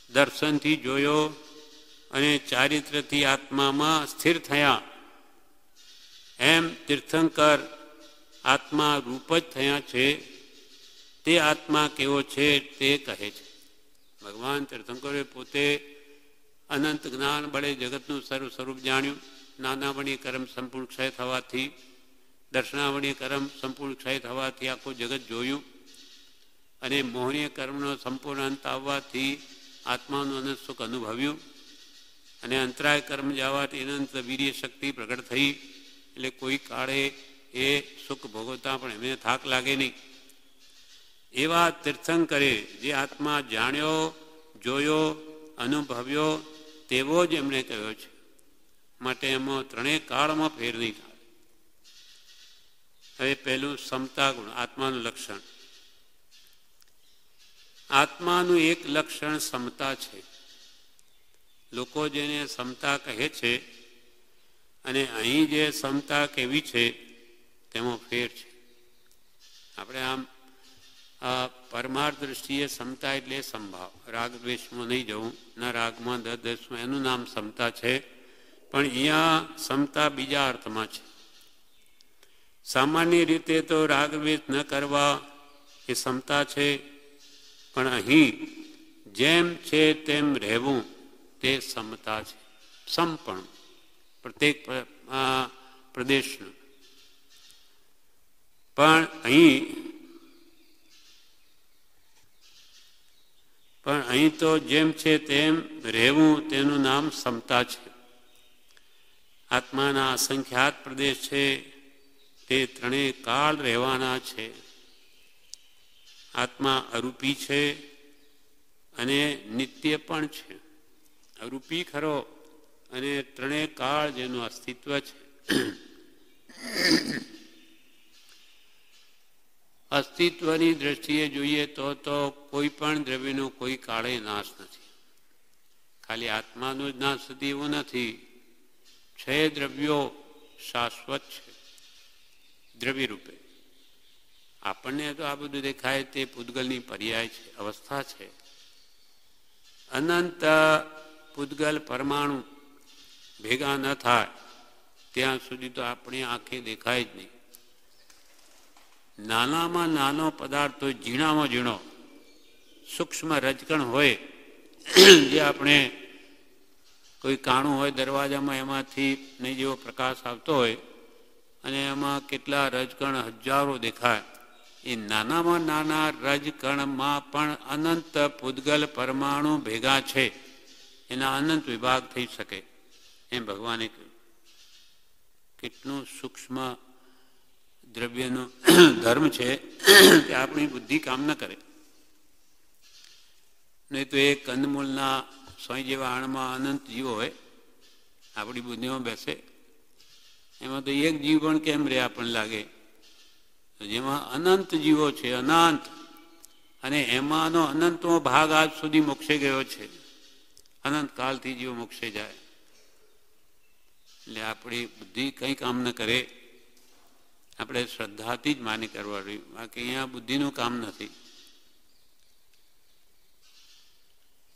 દર્શનથી જોયો અને ચારિત્રથી આત્મામાં સ્થિર થયા. એમ તીર્થંકર આત્મા રૂપ જ થયા છે. તે આત્મા કેવો છે તે કહે છે. ભગવાન તીર્થંકરે પોતે અનંત જ્ઞાન બળે જગતનું સર્વ સ્વરૂપ જાણ્યું. નાનાવણી કર્મ સંપૂર્ણ ક્ષય થવાથી, દર્શનાવણી કર્મ સંપૂર્ણ ક્ષય થવાથી આખું જગત જોયું. અને મોહનીય કર્મનો સંપૂર્ણ અંત આવવાથી આત્માનું અનંત સુખ અનુભવ્યું. અને અંતરાય કર્મ જવાથી અનંત વીર્ય શક્તિ પ્રગટ થઈ. એટલે કોઈ કાળે એ સુખ ભોગવતા પણ એમને થાક લાગે નહીં. એવા તીર્થંકરે જે આત્મા જાણ્યો, જોયો, અનુભવ્યો તેવો જ એમણે કહ્યો છે. માટે એમાં ત્રણેય કાળમાં ફેર નહીં થાય. હવે પહેલું સમતા ગુણ, આત્માનું લક્ષણ. આત્માનું એક લક્ષણ સમતા છે. લોકો જેને સમતા કહે છે અને અહીં જે સમતા કેવી છે તેમાં ફેર છે. આપણે આમ પરમાર્થ દ્રષ્ટિએ સમતા એટલે સંભાવ. રાગ દ્વેષમાં નહીં જવું, ના રાગમાં દ્વેષમાં, એનું નામ સમતા છે. પણ અહીંયા સમતા બીજા અર્થમાં છે. સામાન્ય રીતે તો રાગ દ્વેષ ન કરવા એ સમતા છે, પણ અહીં જેમ છે તેમ રહેવું તે સમતા છે. સમપણ પ્રત્યેક પ્રદેશનું. પણ અહીં તો જેમ છે તેમ રહેવું તેનું નામ સમતા છે. આત્માના અસંખ્યાત પ્રદેશ છે, તે ત્રણેય કાળ રહેવાના છે. આત્મા અરૂપી છે અને નિત્ય પણ છે. અરૂપી ખરો અને ત્રણેય કાળ જેનું અસ્તિત્વ છે. અસ્તિત્વની દ્રષ્ટિએ જોઈએ તો કોઈ પણ દ્રવ્યનો કોઈ કાળે નાશ નથી. ખાલી આત્માનો જ નાશ થતી એવું નથી. 6 દ્રવ્યો શાશ્વત છે દ્રવ્ય રૂપે. આપણને તો આ બધું દેખાય તે પૂતગલની પર્યાય છે, અવસ્થા છે. અનંત પૂતગલ પરમાણુ ભેગા ન થાય ત્યાં સુધી તો આપણી આંખે દેખાય જ નહીં. નાનામાં નાનો પદાર્થ હોય, ઝીણામાં ઝીણો સૂક્ષ્મ રજકણ હોય, જે આપણે કોઈ કાણું હોય દરવાજામાં, એમાંથી નહીં જેવો પ્રકાશ આવતો હોય અને એમાં કેટલા રજકણ હજારો દેખાય. એ નાનામાં નાના રજકણમાં પણ અનંત પૂતગલ પરમાણુ ભેગા છે. એના અનંત વિભાગ થઈ શકે એમ ભગવાને કહ્યું. કેટલું સૂક્ષ્મ દ્રવ્યનો ધર્મ છે કે આપણી બુદ્ધિ કામ ન કરે. નહીં તો એ કંદમૂળના સોય જેવા આણમાં અનંત જીવો હોય, આપણી બુદ્ધિમાં બેસે. એમાં તો એક જીવ પણ કેમ રહે આપણને લાગે. જેમાં અનંત જીવો છે, અનંત. અને એમાંનો અનંતમો ભાગ આજ સુધી મોક્ષે ગયો છે. અનંત કાલથી જીવો મોક્ષે જાય. એટલે આપણી બુદ્ધિ કંઈ કામ ન કરે. આપણે શ્રદ્ધાથી જ માની કરવા જોઈએ. બાકી અહીંયા બુદ્ધિનું કામ નથી.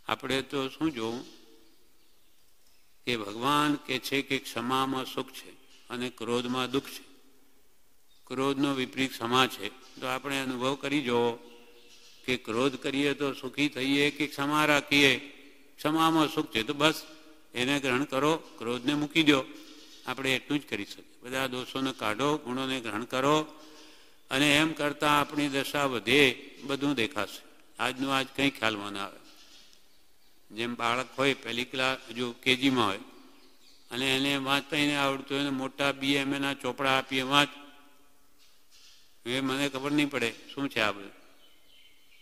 આપણે તો શું જોવું કે ભગવાન કે છે કે ક્ષમામાં સુખ છે અને ક્રોધમાં દુઃખ છે. ક્રોધનો વિપરીત ક્ષમા છે. તો આપણે અનુભવ કરી જોવો કે ક્રોધ કરીએ તો સુખી થઈએ કે ક્ષમા રાખીએ. ક્ષમામાં સુખ છે તો બસ એને ગ્રહણ કરો, ક્રોધને મૂકી દો. આપણે એટલું જ કરી શકીએ. બધા દોષોને કાઢો, ગુણોને ગ્રહણ કરો, અને એમ કરતાં આપણી દશા વધે, બધું દેખાશે. આજનું આજ કંઈ ખ્યાલમાં ના આવે. જેમ બાળક હોય, પહેલી ક્લાસ હજુ કેજીમાં હોય, અને એને વાંચતા એને આવડતું હોય, મોટા BMAના ચોપડા આપીએ વાંચ, એ મને ખબર નહીં પડે શું છે આ બધું.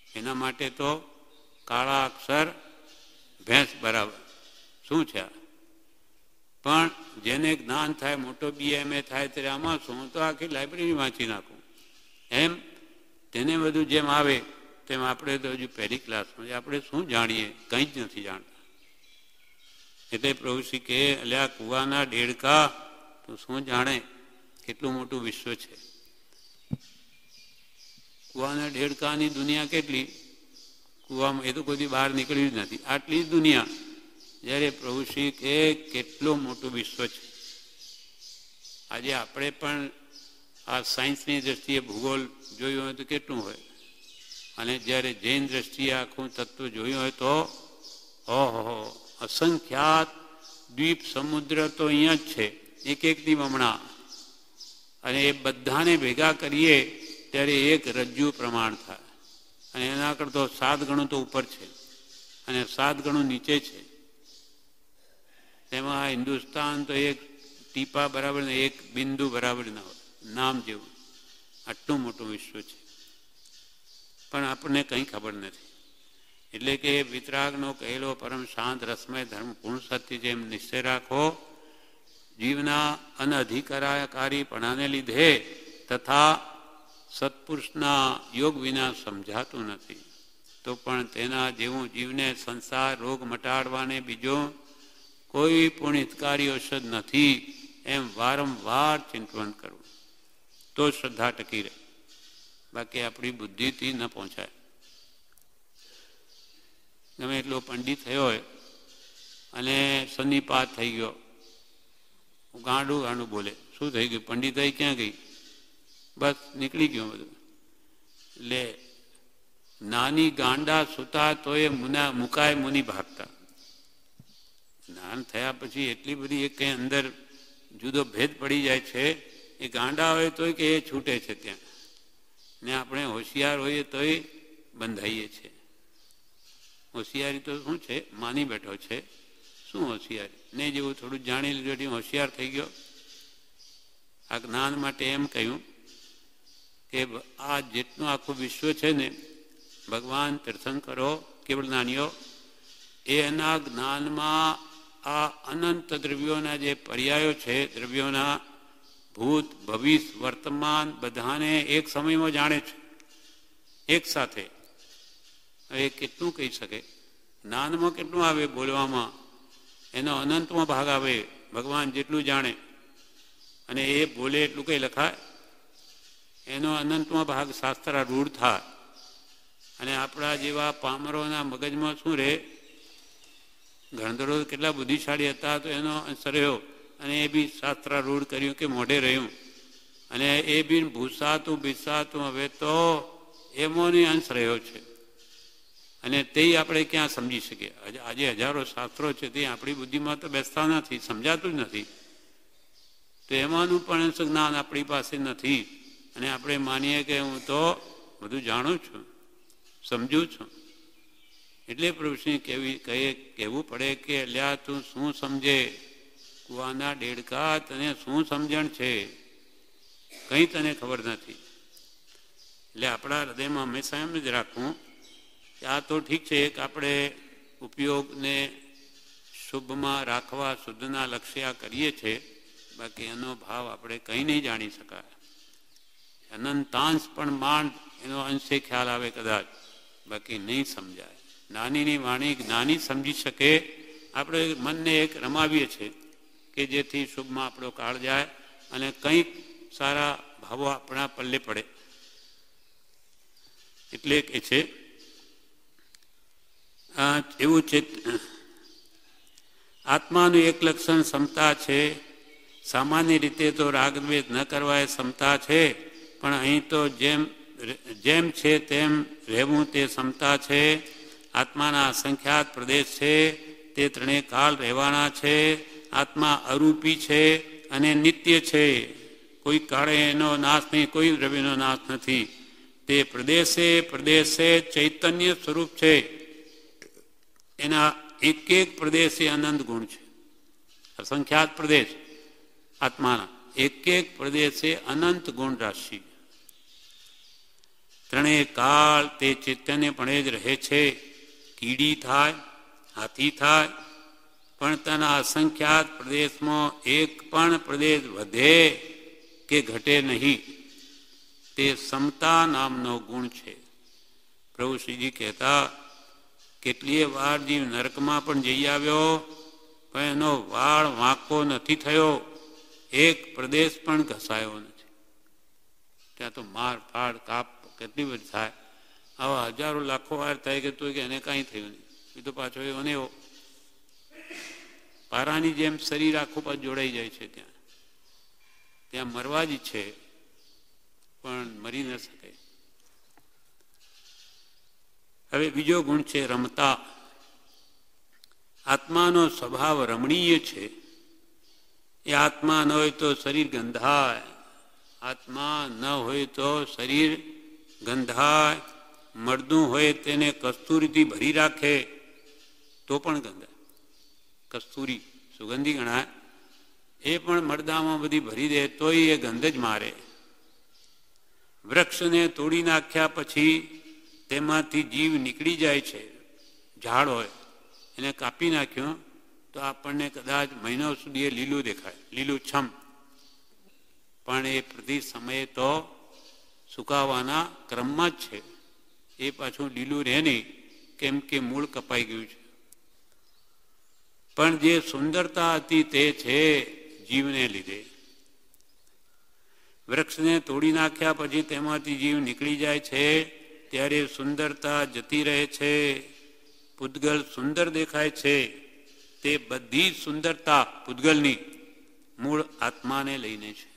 એના માટે તો કાળા અક્ષર ભેંસ બરાબર શું છે આ. પણ જેને જ્ઞાન થાય, મોટો BMA થાય, ત્યારે આમાં શું, તો આખી લાઇબ્રેરી વાંચી નાખું. એમ તેને બધું જેમ આવે તેમ આપણે તો હજુ પહેલી ક્લાસમાં આપણે શું જાણીએ, કંઈ જ નથી જાણતા. એટલે પ્રભુશ્રી કે અલ્યા કુવાના દેડકા તો શું જાણે કેટલું મોટું વિશ્વ છે. કુવાના દેડકાની દુનિયા કેટલી, કુવામાં એ તો કોઈ બહાર નીકળ્યું જ નથી, આટલી જ દુનિયા. જ્યારે પ્રભુશ્રી કે કેટલું મોટું વિશ્વ છે. આજે આપણે પણ આ સાયન્સની દ્રષ્ટિએ ભૂગોળ જોયું હોય તો કેટલું હોય, અને જ્યારે જૈન દ્રષ્ટિએ આખું તત્વ જોયું હોય તો ઓહો, અસંખ્યાત દ્વીપ સમુદ્ર તો અહીંયા જ છે, એક એક દીવમણા. અને એ બધાને ભેગા કરીએ ત્યારે એક રજ્જુ પ્રમાણ થાય. અને એના કરતાં 7 ગણું તો ઉપર છે અને 7 ગણું નીચે છે. તેમાં હિન્દુસ્તાન તો એક ટીપા બરાબર ને એક બિંદુ બરાબર ના હોય, નામ જેવું. આટલું મોટું વિશ્વ છે, પણ આપણને કંઈ ખબર નથી. એટલે કે વિતરાગનો કહેલો પરમ શાંત રસમય ધર્મ પૂર્ણ સત્ય જેમ નિશ્ચય રાખો, જીવના અનધિકારકારીપણાને લીધે તથા સત્પુરુષના યોગ વિના સમજાતું નથી. તો પણ તેના જેવું જીવને સંસાર રોગ મટાડવાને બીજો કોઈ પુણ્યકારી ઔષધ નથી એમ વારંવાર ચિંતન કરવું, તો શ્રદ્ધા ટકી રહે. બાકી આપણી બુદ્ધિથી ન પહોંચાય. ગમે એટલો પંડિત થયો હોય અને સન્નિપાત થઈ ગયો, ગાંડું ગાંડું બોલે, શું થઈ ગયું? પંડિતાઈ ક્યાં ગઈ? બસ નીકળી ગયું બધું. એટલે નાની ગાંડા સુતા તો એ મુકાય મુનિ ભાગતા. જ્ઞાન થયા પછી એટલી બધી એક કંઈ અંદર જુદો ભેદ પડી જાય છે. એ ગાંડા હોય તોય કે એ છૂટે છે ત્યાં, ને આપણે હોશિયાર હોઈએ તોય બંધાઈએ છીએ. હોશિયારી તો શું છે? માની બેઠો છે. શું હોશિયારી? ને જેવું થોડું જાણી લીધું એટલે હોશિયાર થઈ ગયો. આ જ્ઞાન માટે એમ કહ્યું કે આ જેટલું આખું વિશ્વ છે ને, ભગવાન તીર્થંકરો કેવળ જ્ઞાનીઓ એના જ્ઞાનમાં આ અનંત દ્રવ્યોના જે પર્યાયો છે, દ્રવ્યોના ભૂત ભવિષ્ય વર્તમાન બધાને એક સમયમાં જાણે છે, એક સાથે. હવે કેટલું કહી શકે? જ્ઞાનમાં કેટલું આવે બોલવામાં, એનો અનંતમાં ભાગ આવે. ભગવાન જેટલું જાણે અને એ બોલે એટલું કંઈ લખાય? એનો અનંતમાં ભાગ શાસ્ત્રારૂઢ થાય. અને આપણા જેવા પામરોના મગજમાં શું રહે? ગણધરો કેટલા બુદ્ધિશાળી હતા તો એનો અંશ રહ્યો, અને એ બી શાસ્ત્રારૂઢ કર્યું કે મોઢે રહ્યું, અને એ બી ભૂસાતું ભીસાતું હવે તો એમોની અંશ રહ્યો છે. અને તે આપણે ક્યાં સમજી શકીએ? આજે હજારો શાસ્ત્રો છે તે આપણી બુદ્ધિમાં તો બેસતા નથી, સમજાતું જ નથી. તો એમાંનું પણ અંશ જ્ઞાન આપણી પાસે નથી. અને આપણે માનીએ કે હું તો બધું જાણું છું, સમજું છું. એટલે પ્રભુશ્રી કહેવું પડે કે અલ્યા તું શું સમજે? કુવાના ડેડકા, તને શું સમજણ છે? કંઈ તને ખબર નથી. એટલે આપણા હૃદયમાં હંમેશા એમ જ રાખવું કે આ તો ઠીક છે કે આપણે ઉપયોગને શુભમાં રાખવા શુદ્ધના લક્ષ્યા કરીએ છીએ, બાકી એનો ભાવ આપણે કંઈ નહીં જાણી શકાય. અનંતાંશ પણ માંડ એનો અંશે ખ્યાલ આવે કદાચ, બાકી નહીં સમજાય. જ્ઞાનીની વાણી જ્ઞાની સમજી શકે. આપણે મનને એક રમાવીએ છીએ કે જેથી શુભમાં આપણો કાળ જાય અને કંઈક સારા ભાવો આપણા પલ્લે પડે. એટલે કે છે એવું છે, આત્માનું એક લક્ષણ ક્ષમતા છે. સામાન્ય રીતે તો રાગદ્વેષ ન કરવા એ ક્ષમતા છે, પણ અહીં તો જેમ છે તેમ રહેવું તે ક્ષમતા છે. આત્માના અસંખ્યાત પ્રદેશ છે, તે ત્રણેય કાળ રહેવાના છે. આત્મા અરૂપી છે અને નિત્ય છે. કોઈ કાળે એનો નાશ નહીં, કોઈ દ્રવ્યનો નાશ નથી. તે પ્રદેશે પ્રદેશે ચૈતન્ય સ્વરૂપ છે. એના એક એક પ્રદેશે અનંત ગુણ છે. અસંખ્યાત પ્રદેશ આત્માના, એક એક પ્રદેશે અનંત ગુણ રાશિ. ત્રણેય કાળ તે ચૈતન્યપણે જ રહે છે. કીડી થાય, હાથી થાય, પણ તેના અસંખ્યાત પ્રદેશમાં એક પણ પ્રદેશ વધે કે ઘટે નહીં. તે સમતા નામનો ગુણ છે. પ્રભુ શ્રીજી કહેતા, કેટલીય વાર જીવ નરકમાં પણ જઈ આવ્યો, પણ એનો વાળ વાંકો નથી થયો, એક પ્રદેશ પણ ઘસાયો નથી. ત્યાં તો માર ફાડ કાપ કેટલી બધી થાય. આવા હજારો લાખો વાર થાય કે તો એને કાંઈ થયું નહીં. એ તો પાછો એવો ને એવો પારાની જેમ શરીર આખું પાછું જોડાઈ જાય છે. ત્યાં મરવા જ ઈચ્છે પણ મરી ન શકે. હવે બીજો ગુણ છે રમતા. આત્માનો સ્વભાવ રમણીય છે. એ આત્મા ન હોય તો શરીર ગંધાય, આત્મા ન હોય તો શરીર ગંધાય. મળદું હોય તેને કસ્તુરીથી ભરી રાખે તો પણ ગંધાય. કસ્તુરી સુગંધી ગણાય, એ પણ મળદામાં બધી ભરી દે તોય એ ગંધ જ મારે. વૃક્ષને તોડી નાખ્યા પછી તેમાંથી જીવ નીકળી જાય છે. ઝાડ હોય એને કાપી નાખ્યું તો આપણને કદાચ મહિનો સુધી એ લીલું દેખાય, લીલું છમ, પણ એ પ્રતિ સમયે તો સુકાવાના ક્રમમાં જ છે. એ પાછું લીલું રહે નહીં, કેમ કે મૂળ કપાઈ ગયું છે. પણ જે સુંદરતા હતી તે છે જીવને લીધે. વૃક્ષને તોડી નાખ્યા પછી તેમાંથી જીવ નીકળી જાય છે ત્યારે સુંદરતા જતી રહે છે. પૂતગલ સુંદર દેખાય છે તે બધી સુંદરતા પૂતગલની મૂળ આત્માને લઈને છે.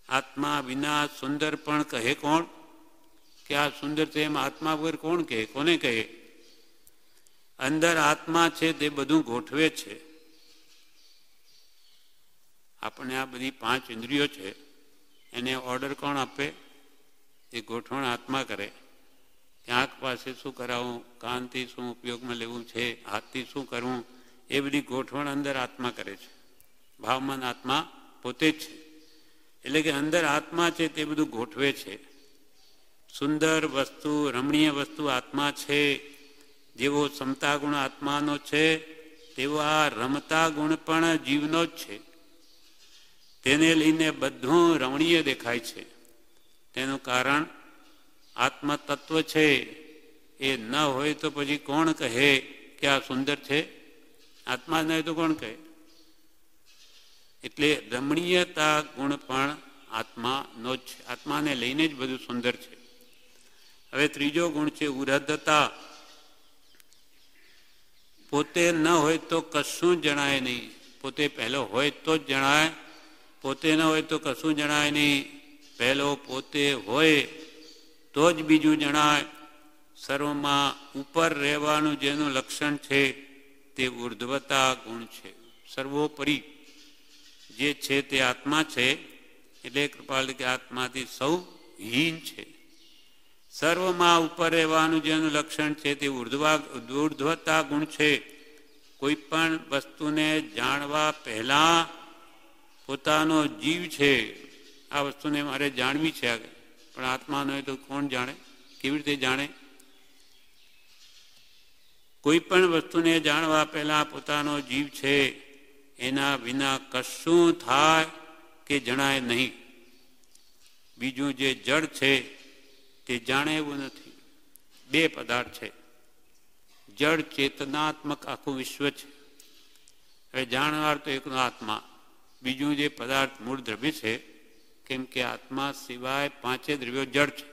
આત્મા વિના સુંદર પણ કહે કોણ? કે આ સુંદર છે એમ આત્મા વગર કોણ કહે? કોને કહે? અંદર આત્મા છે તે બધું ગોઠવે છે. આપણને આ બધી 5 ઇન્દ્રિયો છે એને ઓર્ડર કોણ આપે? એ ગોઠવણ આત્મા કરે. આંખ પાસે શું કરાવવું, કાનથી શું ઉપયોગમાં લેવું છે, હાથથી શું કરવું, એ બધી ગોઠવણ અંદર આત્મા કરે છે. ભાવમાન આત્મા પોતે જ છે. એટલે કે અંદર આત્મા છે તે બધું ગોઠવે છે. સુંદર વસ્તુ, રમણીય વસ્તુ આત્મા છે. જેવો સમતા ગુણ આત્માનો છે તેવો આ રમતા ગુણ પણ જીવનો જ છે. તેને લઈને બધું રમણીય દેખાય છે. તેનું કારણ આત્મતત્વ છે. એ ન હોય તો પછી કોણ કહે કે આ સુંદર છે? આત્મા ન હોય તો કોણ કહે? એટલે રમણીયતા ગુણ પણ આત્માનો જ છે. આત્માને લઈને જ બધું સુંદર છે. હવે ત્રીજો ગુણ છે ઉરદ્ધતા. પોતે ન હોય તો કશું જણાય નહીં. પોતે પહેલો હોય તો જ જણાય. પોતે ન હોય તો કશું જણાય નહીં. પહેલો પોતે હોય તો જ બીજું જણાય. સર્વમાં ઉપર રહેવાનું જેનું લક્ષણ છે તે ઉર્ધ્વતા ગુણ છે. સર્વોપરી જે છે તે આત્મા છે. એટલે કૃપાલ કે આત્માથી સૌ હીન છે. સર્વમાં ઉપર રહેવાનું જેનું લક્ષણ છે તે ઉર્ધ્વતા ગુણ છે. કોઈ પણ વસ્તુને જાણવા પહેલા પોતાનો જીવ છે. આ વસ્તુને મારે જાણવી છે આગળ, પણ આત્મા ન હોય તો કોણ જાણે? કેવી રીતે જાણે? કોઈ પણ વસ્તુને જાણવા પહેલા પોતાનો જીવ છે. એના વિના કશું થાય કે જણાય નહીં. બીજું જે જડ છે તે જાણે એવું નથી. 2 પદાર્થ છે. જડ ચેતનાત્મક આખું વિશ્વ છે. હવે જાણવાર તો એકનો આત્મા. બીજું જે પદાર્થ મૂળ દ્રવ્ય છે, કેમ કે આત્મા સિવાય 5 દ્રવ્યો જડ છે.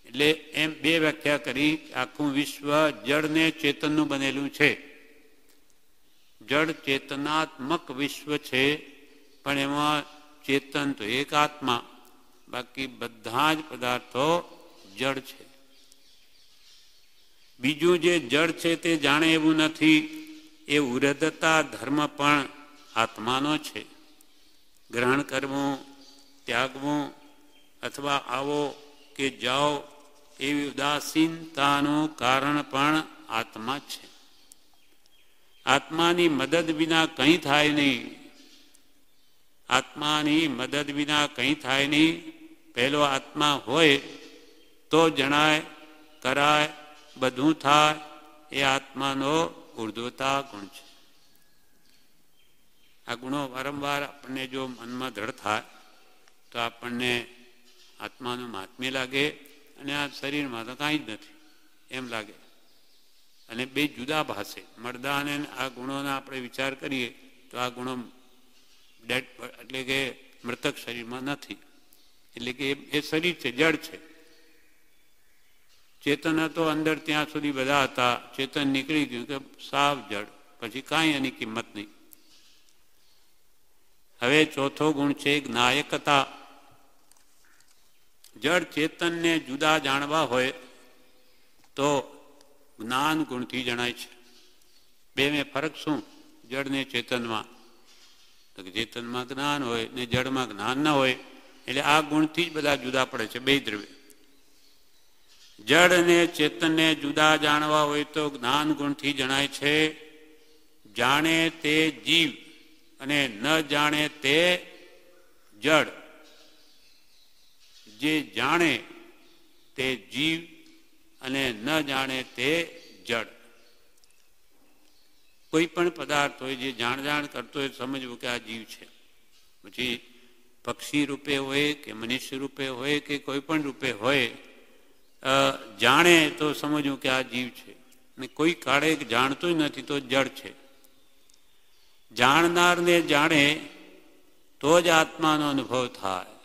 એટલે એમ 2 વ્યાખ્યા કરી. આખું વિશ્વ જડ ને ચેતનનું બનેલું છે. જડ ચેતનાત્મક વિશ્વ છે, પણ એમાં ચેતન તો એક આત્મા, બાકી બધા જ પદાર્થો જડ છે. બીજું જે જડ છે તે જાણે એવું નથી. એ ઉરદ્ધતા ધર્મ પણ આત્માનો છે. ગ્રહણ કરવું, ત્યાગવું અથવા આવો કે જાઓ એવી ઉદાસીનતાનું કારણ પણ આત્મા છે. આત્માની મદદ વિના કંઈ થાય નહીં. આત્માની મદદ વિના કંઈ થાય નહીં. પહેલો આત્મા હોય તો જણાય, કરાય, બધું થાય. એ આત્માનો ઉર્ધ્વતા ગુણ છે. આ ગુણો વારંવાર આપણને જો મનમાં દ્રઢ થાય તો આપણને આત્માનું મહાત્મ્ય લાગે અને આ શરીરમાં તો કાંઈ જ નથી એમ લાગે. અને 2 જુદા ભાષે. મરદા અને આ ગુણોના આપણે વિચાર કરીએ તો આ ગુણો ડેડ એટલે કે મૃતક શરીરમાં નથી. એટલે કે એ શરીર છે, જડ છે. ચેતન હતો અંદર ત્યાં સુધી બધા હતા. ચેતન નીકળી ગયું કે સાવ જડ, પછી કાંઈ એની કિંમત નહીં. હવે ચોથો ગુણ છે જ્ઞાયકતા. જડ ચેતનને જુદા જાણવા હોય તો જ્ઞાન ગુણથી જણાય છે. 2 મેં ફરક શું? જડ ને ચેતનમાં. તો ચેતનમાં જ્ઞાન હોય ને જડમાં જ્ઞાન ન હોય. એટલે આ ગુણથી જ બધા જુદા પડે છે 2 દ્રવ્ય. જડ અને ચેતનને જુદા જાણવા હોય તો જ્ઞાન ગુણથી જણાય છે. જાણે તે જીવ અને ન જાણે તે જડ. જે જાણે તે જીવ અને ન જાણે તે જડ. કોઈ પણ પદાર્થ હોય જે જાણ કરતો હોય સમજવું કે આ જીવ છે. પછી પક્ષી રૂપે હોય કે મનુષ્ય રૂપે હોય કે કોઈ પણ રૂપે હોય, જાણે તો સમજવું કે આ જીવ છે. ને કોઈ કાળે જાણતું જ નથી તો જડ છે. જાણનારને જાણે તો જ આત્માનો અનુભવ થાય.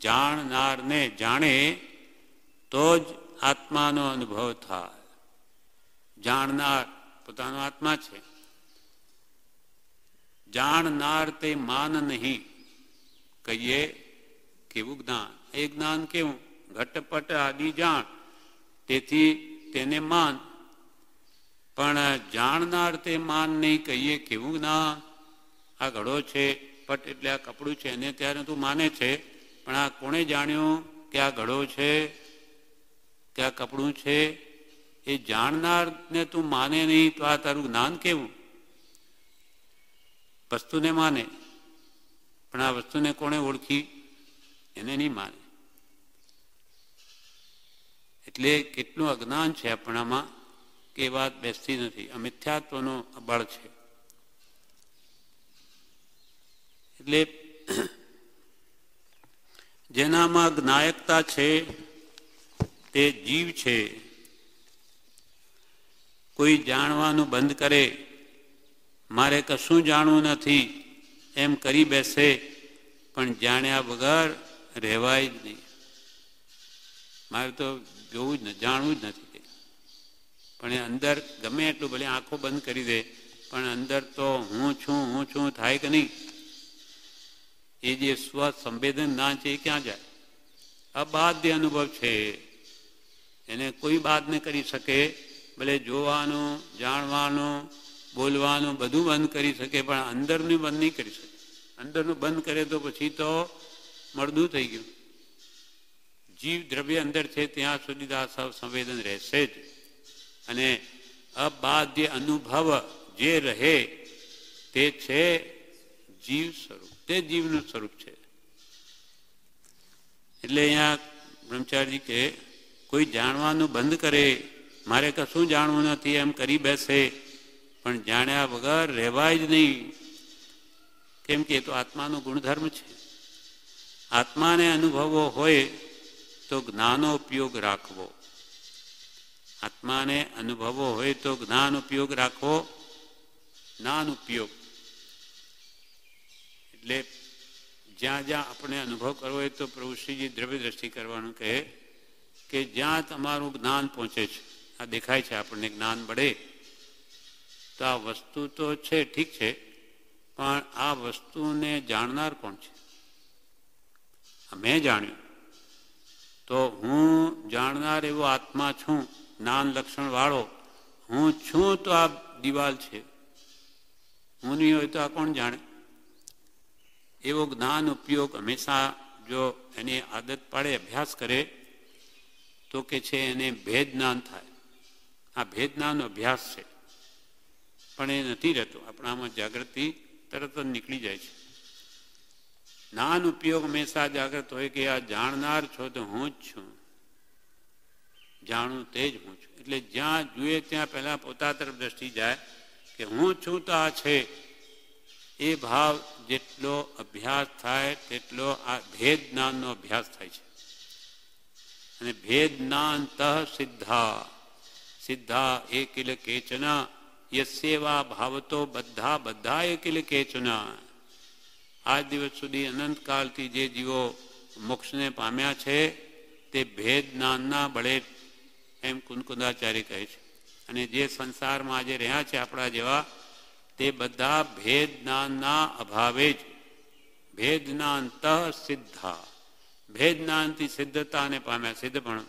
જાણનારને જાણે તો જ આત્માનો અનુભવ થાય. જાણનાર પોતાનો આત્મા છે. જાણનાર તે માન નહીં, કહીએ કેવું જ્ઞાન. એ જ્ઞાન કેવું? ઘટપટ આદિ જાણ, તેથી તેને માન. પણ જાણનાર તે માન નહીં, કહીએ કેવું જ્ઞાન. આ ઘડો છે, પટ એટલે આ કપડું છે, એને ત્યારે તું માને છે, પણ આ કોણે જાણ્યું કે આ ઘડો છે કે આ કપડું છે? એ જાણનારને તું માને નહીં તો આ તારું જ્ઞાન કેવું? વસ્તુને માને, પણ આ વસ્તુને કોણે ઓળખી? એને નહીં માને. એટલે કેટલું અજ્ઞાન છે આપણામાં કે એ વાત બેસતી નથી. આ મિથ્યાત્વનો બળ છે. એટલે જેનામાં જ્ઞાયકતા છે તે જીવ છે. કોઈ જાણવાનું બંધ કરે, મારે કશું જાણવું નથી એમ કરી બેસે, પણ જાણ્યા વગર રહેવાય જ નહીં. મારે તો જોવું જ નથી, જાણવું જ નથી. પણ એ અંદર ગમે એટલું ભલે આંખો બંધ કરી દે, પણ અંદર તો હું છું થાય કે નહીં? એ જે સ્વ સંવેદન જ્ઞાન છે એ ક્યાં જાય? અબાધ્ય અનુભવ છે. એને કોઈ બાદ ન કરી શકે. ભલે જોવાનું, જાણવાનું, બોલવાનું બધું બંધ કરી શકે, પણ અંદરનું બંધ નહીં કરી શકે. અંદરનું બંધ કરે તો પછી તો મળદું થઈ ગયું. જીવ દ્રવ્ય અંદર છે ત્યાં સુધી આ સંવેદન રહેશે જ. અને અબાધ્ય અનુભવ જે રહે તે છે જીવ સ્વરૂપ. તે જીવનું સ્વરૂપ છે. એટલે અહીંયા બ્રહ્મચારી કે કોઈ જાણવાનું બંધ કરે, મારે કશું જાણવું નથી એમ કરી બેસે, પણ જાણ્યા વગર રહેવાય જ નહીં. કેમ કે એ તો આત્માનો ગુણધર્મ છે. આત્માને અનુભવવો હોય તો જ્ઞાનો ઉપયોગ રાખવો. આત્માને અનુભવવો હોય તો જ્ઞાન ઉપયોગ રાખવો. જ્ઞાન ઉપયોગ એટલે જ્યાં જ્યાં આપણે અનુભવ કરવો હોય તો પ્રભુશ્રીજી દ્રવ્ય દ્રષ્ટિ કરવાનું કહે કે જ્યાં તમારું જ્ઞાન પહોંચે છે, આ દેખાય છે આપણને જ્ઞાન મળે, તો આ વસ્તુ તો છે ઠીક છે, પણ આ વસ્તુને જાણનાર કોણ છે? મેં જાણ્યું તો હું જાણનાર એવો આત્મા છું, જ્ઞાન લક્ષણ વાળો હું છું. તો આ દિવાલ છે, હું નહીં હોય તો આ કોણ જાણે? એવો જ્ઞાન ઉપયોગ હંમેશા જો એની આદત પાડે, અભ્યાસ કરે, તો કે છે એને ભેદ જ્ઞાન થાય. આ ભેદ જ્ઞાનનો અભ્યાસ છે, પણ એ નથી રહેતો. આપણામાં જાગૃતિ તરત જ નીકળી જાય છે. જ્ઞાન ઉપયોગ હંમેશા જાગૃત હોય કે આ જાણનાર છો તો હું જ છું, જાણું તે જ હું છું. એટલે જ્યાં જુએ ત્યાં પહેલા પોતા તરફ દ્રષ્ટિ જાય કે હું છું તો આ છે. એ ભાવ જેટલો અભ્યાસ થાય તેટલો આ ભેદ જ્ઞાનનો અભ્યાસ થાય છે. અને ભેદ જ્ઞાન તઃ સિદ્ધા સિદ્ધા એકિલ કેચન યસ્યેવા ભાવતો બધા બધા એકિલ કેચન. આજ દિવસ સુધી અનંતકાલથી જે જીવો મોક્ષને પામ્યા છે તે ભેદ જ્ઞાનના બળે, એમ કુંકુંદાચાર્ય કહે છે. અને જે સંસારમાં આજે રહ્યા છે આપણા જેવા, તે બધા ભેદ જ્ઞાનના અભાવે જ. ભેદ જ્ઞાન તઃ સિદ્ધા, ભેદ જ્ઞાનથી સિદ્ધતાને પામ્યા, સિદ્ધપણ.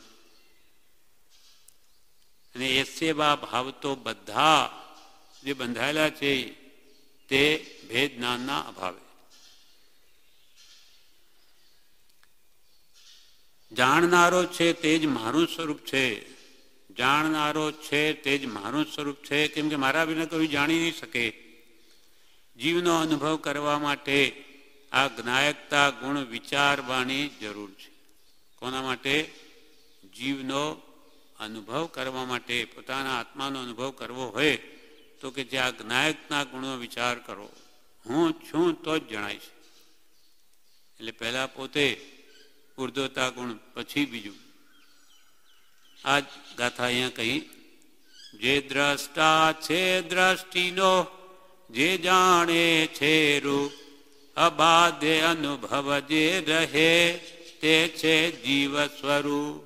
અને એસેવા ભાવ તો બધા જે બંધાયેલા છે તે ભેદ જ્ઞાનના અભાવે. જાણનારો છે તે જ મારું સ્વરૂપ છે. જાણનારો છે તે જ મારું સ્વરૂપ છે. કેમ કે મારા વિના કોઈ જાણી નહીં શકે. જીવનો અનુભવ કરવા માટે આ જ્ઞાયકતા ગુણ વિચારવાની જરૂર છે. કોના માટે? જીવનો અનુભવ કરવા માટે. પોતાના આત્માનો અનુભવ કરવો હોય તો કે જે આ જ્ઞાયકના ગુણનો વિચાર કરો. હું છું તો જ જણાય છે. એટલે પહેલા પોતે ઉર્ધ્વતા ગુણ, પછી બીજું. આ જ ગાથા અહીંયા કહી, જે દ્રષ્ટા છે દ્રષ્ટિનો, જે જાણે છે રૂપ, અબાધ્ય અનુભવ જે રહે તે છે જીવ સ્વરૂપ.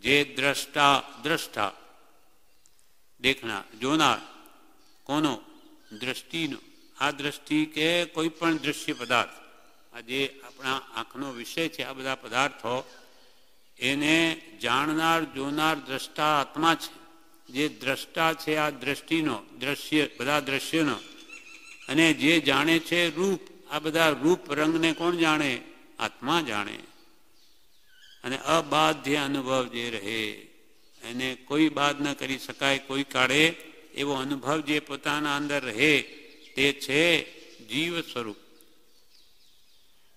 જે દ્રષ્ટા, દ્રષ્ટા દેખનાર, જોનાર, કોનો? દ્રષ્ટિનો. આ દ્રષ્ટિ કે કોઈ પણ દૃશ્ય પદાર્થ, આ જે આપણા આંખનો વિષય છે, આ બધા પદાર્થો એને જાણનાર, જોનાર દ્રષ્ટા આત્મા છે. જે દ્રષ્ટા છે આ દ્રષ્ટિનો, દ્રશ્ય, બધા દ્રશ્યનો. અને જે જાણે છે રૂપ, આ બધા રૂપ રંગને કોણ જાણે? આત્મા જાણે. અને અબાધ્ય અનુભવ જે રહે એને કોઈ બાદ ન કરી શકાય કોઈ કાળે, એવો અનુભવ જે પોતાના અંદર રહે તે છે જીવ સ્વરૂપ.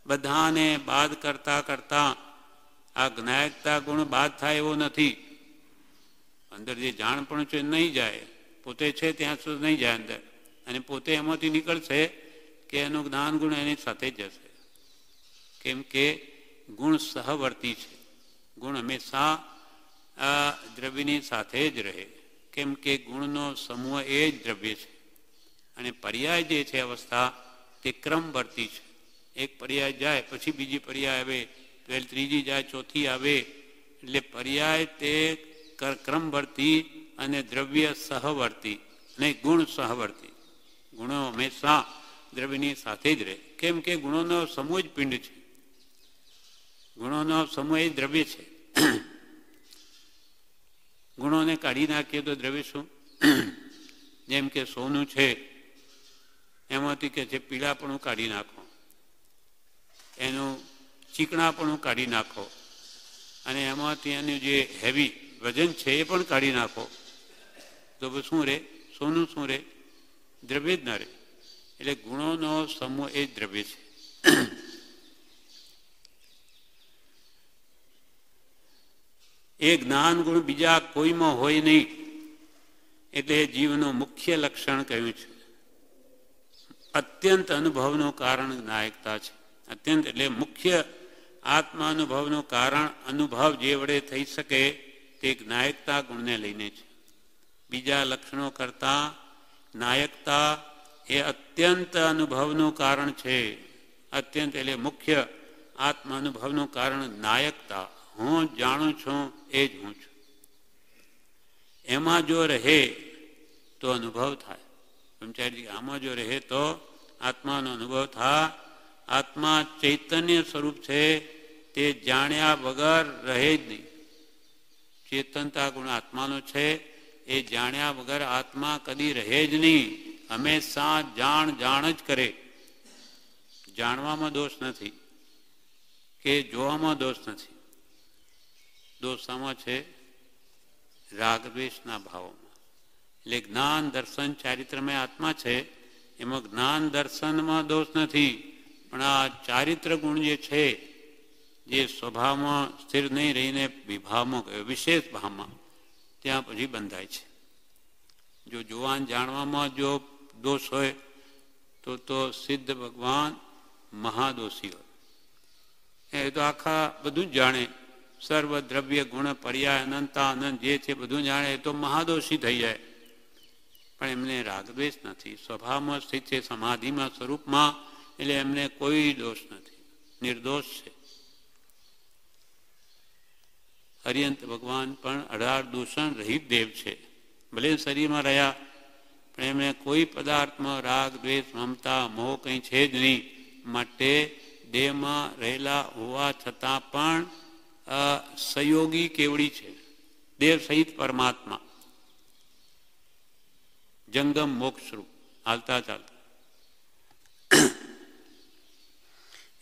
બધાને બાદ કરતા કરતા આ જ્ઞાયકતા ગુણ બાદ થાય એવો નથી. અંદર જે જાણપણું છે નહીં જાય, પોતે છે ત્યાં સુધી નહીં જાય અંદર, અને પોતે એમાંથી નીકળશે કે એનું જ્ઞાન ગુણ એની સાથે જ જશે. કેમ કે ગુણ સહવર્તી છે. ગુણ હંમેશા આ દ્રવ્યની સાથે જ રહે. કેમ કે ગુણનો સમૂહ એ જ દ્રવ્ય છે. અને પર્યાય જે છે અવસ્થા તે ક્રમવર્તી છે. એક પર્યાય જાય પછી બીજી પર્યાય આવે, પહેલી ત્રીજી જાય, ચોથી આવે. એટલે પર્યાય તે ક્રમવર્તી અને દ્રવ્ય સહવર્તી અને ગુણ સહવર્તી. ગુણો હંમેશા દ્રવ્યની સાથે જ રહે. કેમ કે ગુણોનો સમૂહ જ પિંડ છે. ગુણોનો સમૂહ એ દ્રવ્ય છે. ગુણોને કાઢી નાખીએ તો દ્રવ્ય શું? જેમ કે સોનું છે, એમાંથી કે છે પીળાપણું કાઢી નાખો, એનું ચીકણાપણું કાઢી નાખો, અને એમાંથી એનું જે હેવી વજન છે એ પણ કાઢી નાખો, તો શું રહે? સોનું શું રહે? દ્રવ્ય જ ના રહે. એટલે ગુણોનો સમૂહ એ જ દ્રવ્ય છે. એ જ્ઞાન ગુણ બીજા કોઈમાં હોય નહીં, એટલે જીવનું મુખ્ય લક્ષણ કહ્યું છે. અત્યંત અનુભવનું કારણ નાયકતા છે. અત્યંત એટલે મુખ્ય આત્મા અનુભવનું કારણ, અનુભવ જે વડે થઈ શકે તે નાયકતા ગુણને લઈને છે. બીજા લક્ષણો કરતા નાયકતા એ અત્યંત અનુભવનું કારણ છે. અત્યંત એટલે મુખ્ય આત્મા અનુભવનું કારણ નાયકતા. હું જાણું છું એ જ હું છું. એમાં જો રહે તો અનુભવ થાય. બ્રહ્મચારી આમાં જો રહે તો આત્માનો અનુભવ થાય. આત્મા ચૈતન્ય સ્વરૂપ છે, તે જાણ્યા વગર રહે જ નહીં. ચેતનતા ગુણ આત્માનો છે, એ જાણ્યા વગર આત્મા કદી રહે જ નહીં. હંમેશા જાણ જાણ જ કરે. જાણવામાં દોષ નથી કે જોવામાં દોષ નથી. દોષામાં છે રાગદ્વેષના ભાવોમાં. એટલે જ્ઞાન દર્શન ચારિત્રમય આત્મા છે, એમાં જ્ઞાન દર્શનમાં દોષ નથી. પણ આ ચારિત્ર ગુણ જે છે, જે સ્વભાવમાં સ્થિર નહીં રહીને વિભાવમાં ગયો, વિશેષ ભાવમાં, ત્યાં પછી બંધાય છે. જો જોવાન જાણવામાં જો દોષ હોય તો સિદ્ધ ભગવાન મહાદોષી હોય. એ તો આખા બધું જ જાણે, સર્વ દ્રવ્ય ગુણ પર્યાય અનંતા અનંત જે છે બધું જાણે, એ તો મહાદોષી થઈ જાય. પણ એમને રાગદ્વેષ નથી, સ્વભાવમાં સ્થિત છે, સમાધિમાં સ્વરૂપમાં, એટલે એમને કોઈ દોષ નથી, નિર્દોષ છે. હરિયંત ભગવાન પણ 18 દૂષણ રહિત દેવ છે. ભલે શરીરમાં રહ્યા પણ એમને કોઈ પદાર્થમાં રાગ દ્વેષ મમતા મોહ કંઈ છે જ નહીં. માટે દેહમાં રહેલા હોવા છતાં પણ સહયોગી કેવડી છે, દેવ સહિત પરમાત્મા, જંગમ મોક્ષરૂપ હાલતા ચાલતા.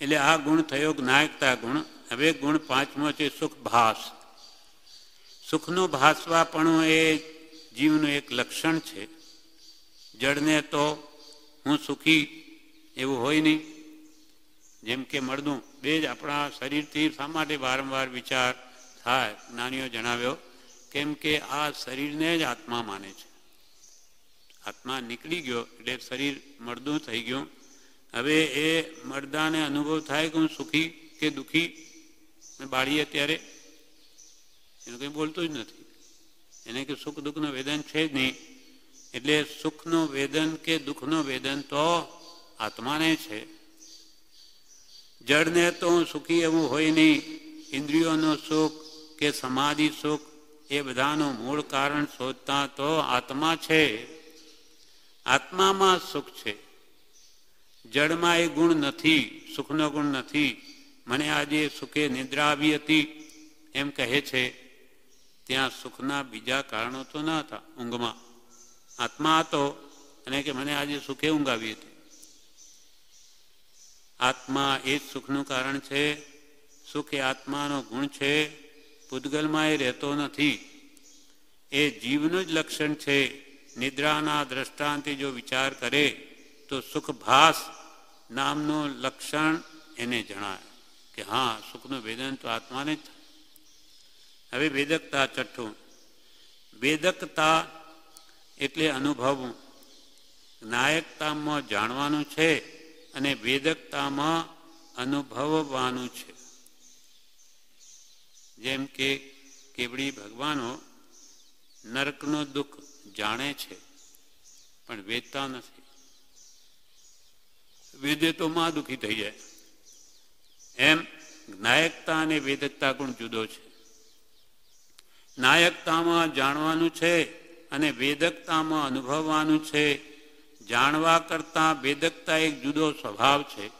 એટલે આ ગુણ થયો જ્ઞાયકતા ગુણ. હવે ગુણ પાંચમો છે સુખ ભાસ. સુખનું ભાસવાપણું એ જીવનું એક લક્ષણ છે. જડને તો હું સુખી એવું હોય નહીં. જેમ કે મળદું બે જ આપણા શરીરથી શા માટે વારંવાર વિચાર થાય, જ્ઞાનીઓ જણાવ્યો, કેમ કે આ શરીરને જ આત્મા માને છે. આત્મા નીકળી ગયો એટલે શરીર મળદું થઈ ગયું. હવે એ મળદાને અનુભવ થાય કે હું સુખી કે દુઃખી. બાળીએ ત્યારે એનું કંઈ બોલતું જ નથી. એને કે સુખ દુઃખનું વેદન છે જ નહીં. એટલે સુખનું વેદન કે દુઃખનું વેદન તો આત્માને છે. જળને તો સુખી એવું હોય નહીં. ઇન્દ્રિયોનો સુખ કે સમાધિ સુખ એ બધાનું મૂળ કારણ શોધતા તો આત્મા છે. આત્મામાં સુખ છે. જળમાં એ ગુણ નથી, સુખનો ગુણ નથી. મને આજે સુખે નિદ્રા આવી હતી એમ કહે છે, ત્યાં સુખના બીજા કારણો તો ન હતા. ઊંઘમાં આત્મા હતો અને કે મને આજે સુખે ઊંઘ આવી હતી. આત્મા એ જ સુખનું કારણ છે. સુખ એ આત્માનો ગુણ છે. પૂતગલમાં એ રહેતો નથી. એ જીવનું જ લક્ષણ છે. નિદ્રાના દ્રષ્ટાંતે જો વિચાર કરે તો સુખભાસ નામનું લક્ષણ એને જણાય કે હા, સુખનું વેદન તો આત્માને જ થાય. હવે વેદકતા છઠ્ઠું. વેદકતા એટલે અનુભવવું. નાયકતામાં જાણવાનું છે અને વેદકતામાં અનુભવવાનું છે. જેમ કે કેવડી ભગવાનો નરકનું દુઃખ જાણે છે પણ વેદતા નથી. વેદે તો માં દુઃખી થઈ જાય. એમ નાયકતા અને વેદકતા ગુણ જુદો છે. નાયકતામાં જાણવાનું છે અને વેદકતામાં અનુભવવાનું છે. જાણવા કરતાં વેદકતા એક જુદો સ્વભાવ છે.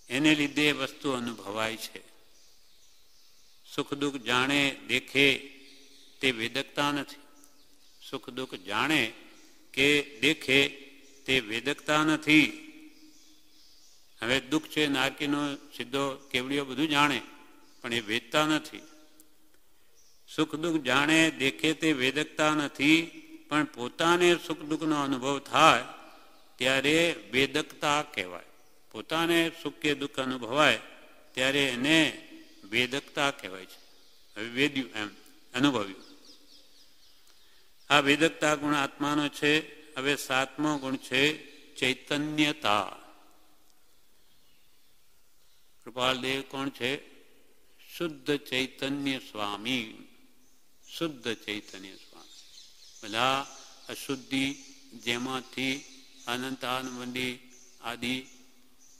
એને લીધે વસ્તુ અનુભવાય છે. સુખ દુઃખ જાણે દેખે તે વેદકતા નથી. સુખ દુઃખ જાણે કે દેખે તે વેદકતા નથી. હવે દુઃખ છે, નારકીનો સીધો કેવડીઓ બધું જાણે પણ એ વેદતા નથી. સુખ દુઃખ જાણે દેખે તે વેદકતા નથી, પણ પોતાને સુખ દુઃખનો અનુભવ થાય ત્યારે વેદકતા કહેવાય. પોતાને સુખ કે દુઃખ અનુભવાય ત્યારે એને વેદકતા કહેવાય છે. હવે વેદ્યું એમ અનુભવ્યું. આ વેદકતા ગુણ આત્માનો છે. હવે સાતમો ગુણ છે ચૈતન્યતા. કૃપાલદેવ કોણ છે? શુદ્ધ ચૈતન્ય સ્વામી. શુદ્ધ ચૈતન્ય સ્વામી. બધા અશુદ્ધિ જેમાંથી અનંતાનવંદી આદિ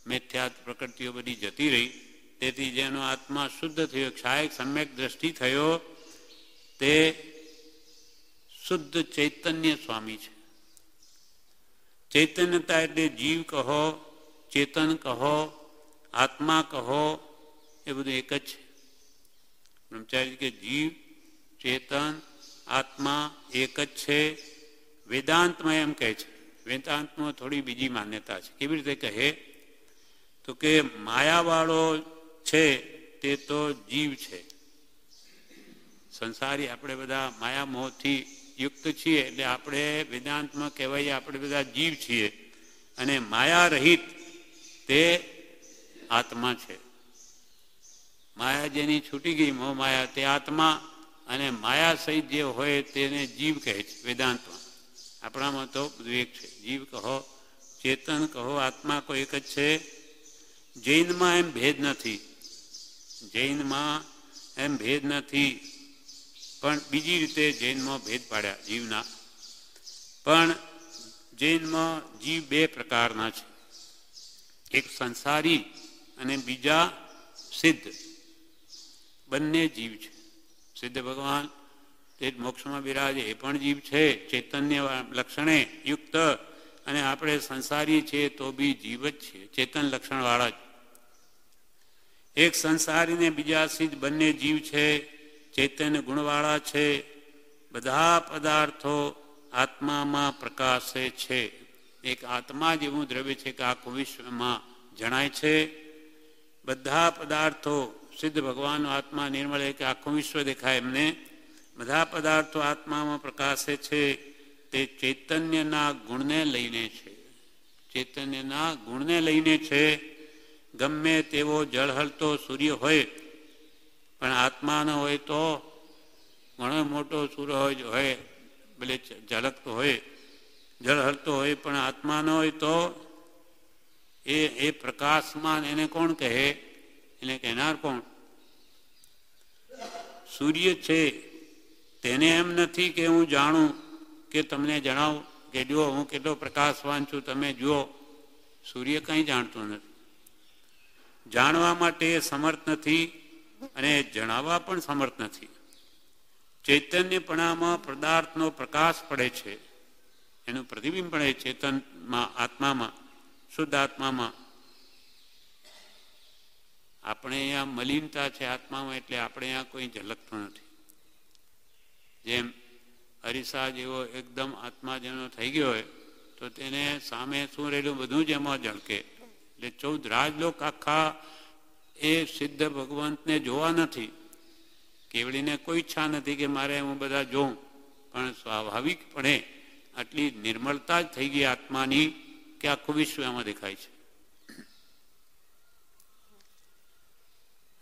મિથ્યાત પ્રકૃતિઓ બધી જતી રહી, તેથી જેનો આત્મા શુદ્ધ થયો, ક્ષાયક સમ્યક દ્રષ્ટિ થયો, તે શુદ્ધ ચૈતન્ય સ્વામી છે. ચૈતન્યતા એટલે જીવ કહો, ચેતન કહો, આત્મા કહો, એ બધું એક જ છે. બ્રહ્મચારી કે જીવ, ચેતન, આત્મા એક જ છે. વેદાંતમાં એમ કહે છે. વેદાંતમાં થોડી બીજી માન્યતા છે. કેવી રીતે કહે તો કે માયાવાળો છે તે તો જીવ છે. સંસારી આપણે બધા માયા મોહથી યુક્ત છીએ એટલે આપણે વેદાંતમાં કહેવાય આપણે બધા જીવ છીએ, અને માયા રહિત તે આત્મા છે. માયા જેની છૂટી ગઈ મોહ માયા તે આત્મા, અને માયા સહિત જે હોય તેને જીવ કહે છે વેદાંતમાં. આપણામાં તો બધું એક છે. જીવ કહો, ચેતન કહો, આત્મા કોઈ એક જ છે. જૈનમાં એમ ભેદ નથી. જૈનમાં એમ ભેદ નથી, પણ બીજી રીતે જૈનમાં ભેદ પાડ્યા જીવના. પણ જૈનમાં જીવ બે પ્રકારના છે. એક સંસારી અને બીજા સિદ્ધ. બંને જીવ છે. સિદ્ધ ભગવાન તે મોક્ષમાં બિરાજે એ પણ જીવ છે, ચૈતન્ય લક્ષણે યુક્ત. અને આપણે સંસારી છીએ તો બી જીવ જ છીએ, ચેતન લક્ષણવાળા જ. એક સંસારી ને બીજા સિદ્ધ બંને જીવ છે, ચૈતન્ય ગુણવાળા છે. બધા પદાર્થો આત્મામાં પ્રકાશે છે. એક આત્મા જેવું દ્રવ્ય છે કે આખું વિશ્વમાં જણાય છે. બધા પદાર્થો સિદ્ધ ભગવાનનો આત્મા નિર્મળ કે આખું વિશ્વ દેખાય એમને. બધા પદાર્થો આત્મામાં પ્રકાશે છે. તે ચૈતન્યના ગુણને લઈને છે. ચૈતન્યના ગુણને લઈને છે. ગમે તેવો જળહલતો સૂર્ય હોય પણ આત્મા ન હોય તો ઘણો મોટો સૂર્ય હોય ભલે ઝલકતો હોય, જળહલતો હોય, પણ આત્મા ન હોય તો એ પ્રકાશમાન એને કોણ કહે? એને કહેનાર કોણ? સૂર્ય છે. તેને એમ નથી કે હું જાણું કે તમને જણાવું કે જુઓ હું કેટલો પ્રકાશવાન છું, તમે જુઓ. સૂર્ય કંઈ જાણતો નથી. જાણવા માટે સમર્થ નથી અને જણાવવા પણ સમર્થ નથી. ચૈતન્યપણામાં પદાર્થનો પ્રકાશ પડે છે, એનું પ્રતિબિંબ પડે ચેતનમાં, આત્મામાં, શુદ્ધ આત્મામાં. આપણે અહીંયા મલિનતા છે આત્મામાં, એટલે આપણે અહીંયા કોઈ ઝલકતું નથી. જેમ અરીસા જેવો એકદમ આત્મા જેનો થઈ ગયો હોય તો તેને સામે શું રહેલું બધું જ એમાં ઝળકે. એટલે 14 રાજલોક આખા એ સિદ્ધ ભગવંતને જોવા નથી. કેવડીને કોઈ ઈચ્છા નથી કે મારે હું બધા જોઉં, પણ સ્વાભાવિકપણે આટલી નિર્મળતા જ થઈ ગઈ આત્માની કે આખું વિશ્વ એમાં દેખાય છે.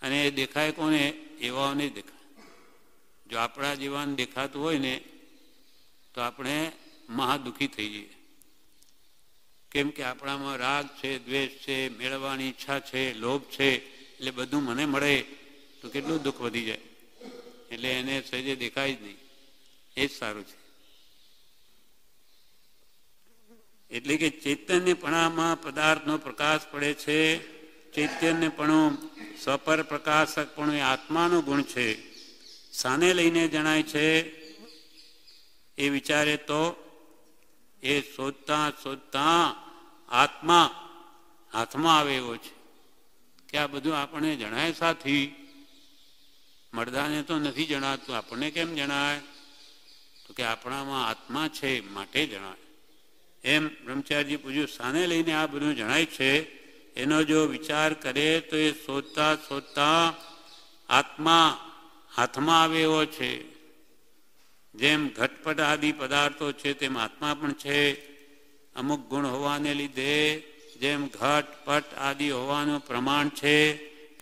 અને એ દેખાય કોને? એવાઓને દેખાય. જો આપણા જીવન દેખાતું હોય ને તો આપણે મહાદુખી થઈ જઈએ. કેમ કે આપણામાં રાગ છે, દ્વેષ છે, મેળવવાની ઈચ્છા છે, લોભ છે, એટલે બધું મને મળે તો કેટલું દુઃખ વધી જાય. એટલે એને સહેજે દેખાય જ નહીં. એ જ સારું છે. એટલે કે ચૈતન્યપણામાં પદાર્થનો પ્રકાશ પડે છે. ચૈતન્યપણું સ્વપર પ્રકાશકપણું એ આત્માનો ગુણ છે. સાને લઈને જણાય છે? એ વિચારે તો એ શોધતા શોધતા આત્મા હાથમાં આવે એવો છે કે આ બધું આપણને જણાય. સાથી મળદાને તો નથી જણાતું, આપણને કેમ જણાય? તો કે આપણામાં આત્મા છે માટે જણાય. એમ બ્રહ્મચારીજી પૂછ્યું, સાને લઈને આ બધું જણાય છે? એનો જો વિચાર કરે તો એ શોધતા શોધતા આત્મા હાથમાં આવે એવો છે. જેમ ઘટપટ આદિ પદાર્થો છે તેમ આત્મા પણ છે. અમુક ગુણ હોવાને લીધે જેમ ઘટ પટ આદિ હોવાનું પ્રમાણ છે,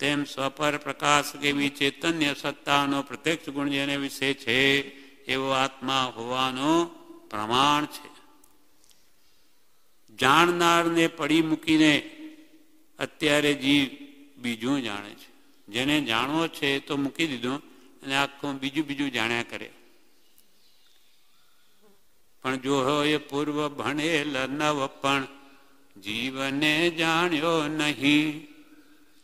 તેમ સ્વપર પ્રકાશ એવી ચૈતન્ય સત્તાનો પ્રત્યક્ષ ગુણ જેને વિશે છે એવો આત્મા હોવાનું પ્રમાણ છે. જાણનારને પડી મૂકીને અત્યારે જીવ બીજું જાણે છે. જેને જાણવો છે તો મૂકી દીધું અને આખું બીજું જાણ્યા કરે. પણ જો હોય પૂર્વ ભણેલ નવ પણ જીવને જાણ્યો નહીં,